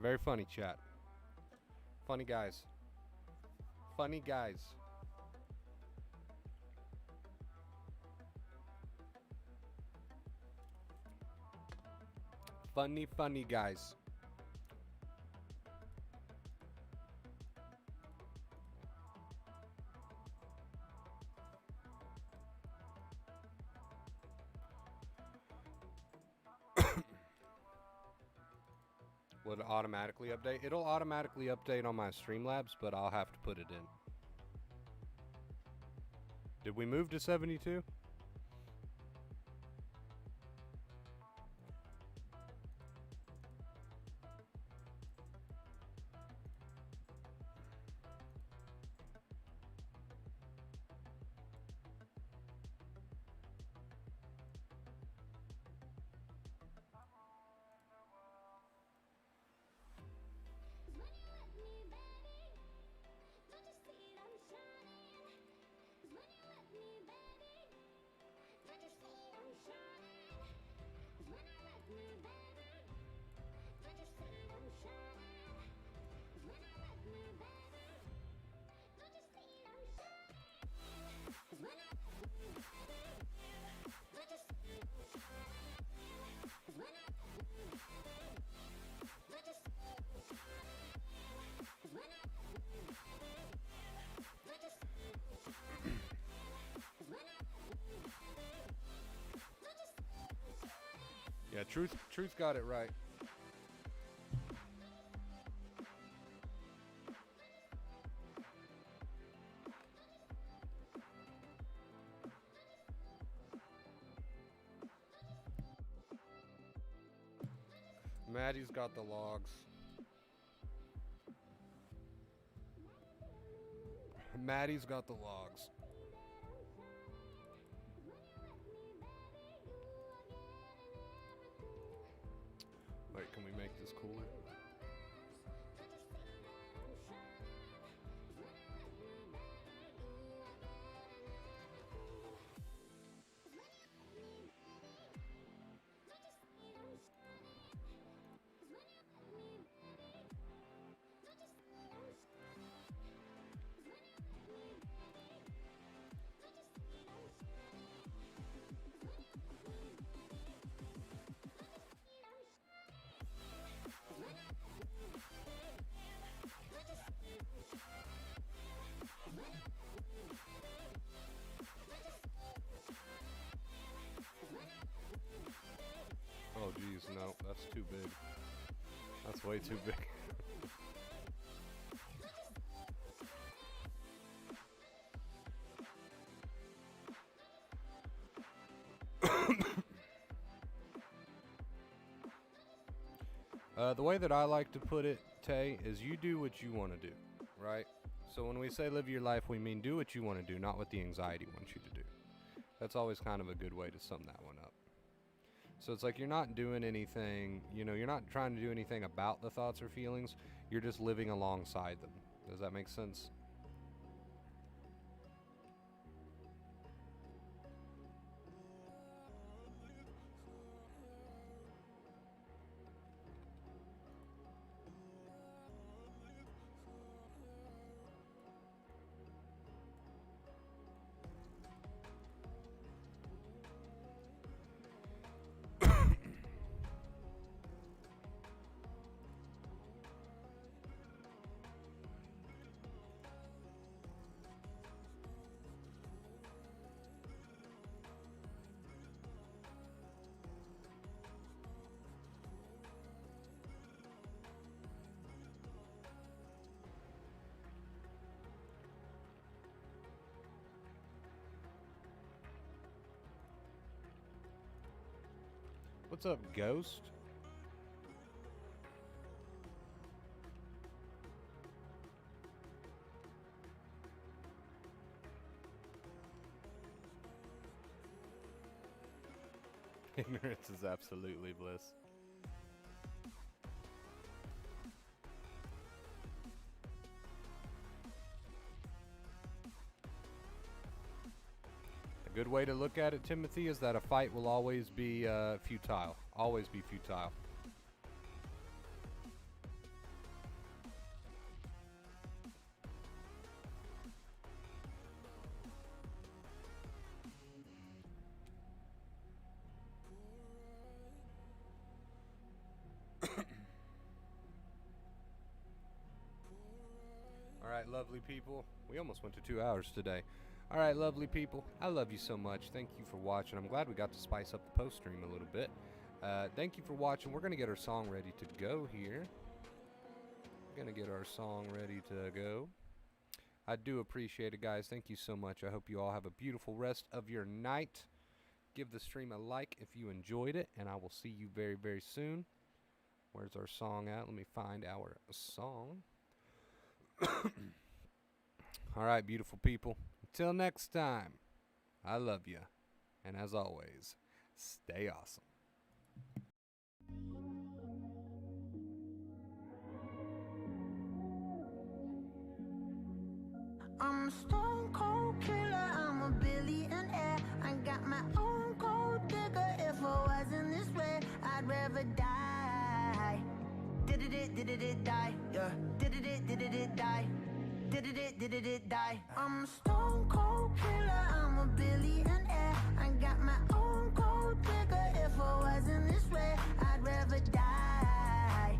Very funny chat. Funny guys. Funny guys. Funny guys. Would it automatically update? It'll automatically update on my Streamlabs, but I'll have to put it in. Did we move to 72? When I Yeah, Truth got it right. Maddie's got the logs. Maddie's got the logs. Wait, can we make this cooler? Oh geez, no, that's too big. That's way too big. The way that I like to put it, Tay, is you do what you want to do, right? So when we say live your life, we mean do what you want to do, not what the anxiety wants you to do. That's always kind of a good way to sum that one up. So it's like you're not doing anything, you're not trying to do anything about the thoughts or feelings, you're just living alongside them. Does that make sense? What's up, Ghost? Ignorance is absolutely bliss. A good way to look at it, Timothy, is that a fight will always be futile. Always be futile. All right, lovely people. We almost went to 2 hours today. All right, lovely people. I love you so much. Thank you for watching. I'm glad we got to spice up the post stream a little bit. Thank you for watching. We're going to get our song ready to go here. We're going to get our song ready to go. I do appreciate it, guys. Thank you so much. I hope you all have a beautiful rest of your night. Give the stream a like if you enjoyed it, and I will see you very, very soon. Where's our song at? Let me find our song. All right, beautiful people. Until next time, I love you. And as always, stay awesome. I'm a stone cold killer, I'm a billionaire. I got my own gold digger. If I wasn't this way, I'd rather die. Did it die, yeah. Did it die. Did it die. I'm a stone cold killer, I'm a billionaire. I got my own gold digger. If I wasn't this way, I'd rather die.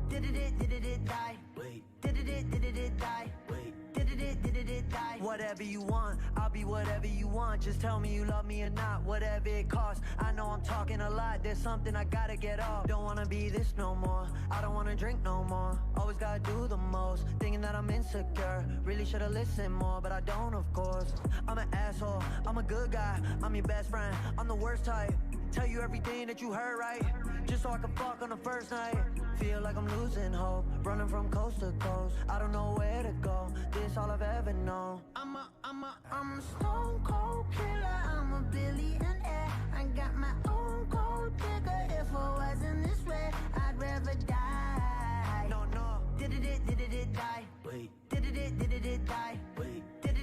Did it die? Wait. Did it die? Wait. Did it it die. Whatever you want, I'll be whatever you want. Just tell me you love me or not, whatever it costs. I know I'm talking a lot, there's something I gotta get off. Don't wanna be this no more, I don't wanna drink no more. Always gotta do the most, thinking that I'm insecure. Really should've listened more, but I don't, of course. I'm an asshole, I'm a good guy, I'm your best friend, I'm the worst type. Tell you everything that you heard right, just so I can fuck on the first night. Feel like I'm losing hope, running from coast to coast. I don't know where to go, this all I've ever known. I'm a stone cold killer, I'm a billionaire. I got my own gold digger. If I wasn't this way, I'd rather die. No, did it die? Wait, did it die? Wait, did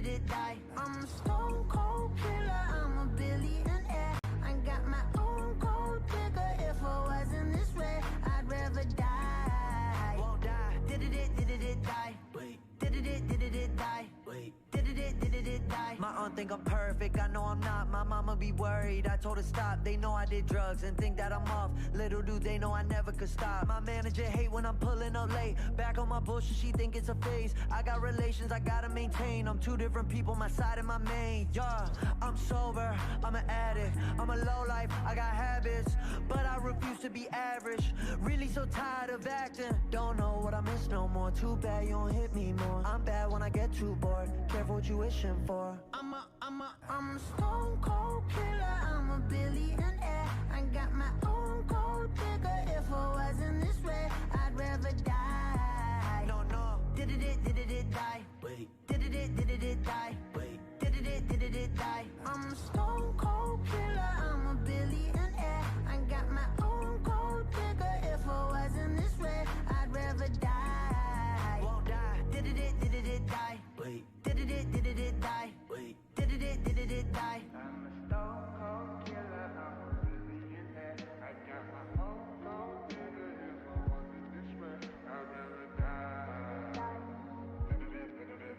it die? I'm a stone cold killer, I'm a billionaire. I got my own gold digger. If I wasn't this way, I'd rather die. Won't die. Did it die? Wait, did it die? Wait, did it die? My aunt think I'm perfect, I know I'm not. My mama be worried, I told her stop. They know I did drugs and think that I'm off. Little do they know I never could stop. My manager hate when I'm pulling up late. Back on my bullshit, she think it's a phase. I got relations I gotta maintain. I'm two different people, my side and my main. Yeah, I'm sober, I'm an addict, I'm a lowlife, I got habits, but I refuse to be average. Really so tired of acting, don't know what I miss no more. Too bad you don't hit me more. I'm bad when I get too bored, careful what you wishing for. I'm a stone cold killer, I'm a billionaire. I got my own gold digger. If I wasn't this way, I'd rather die. No, did it die? Wait, did it die?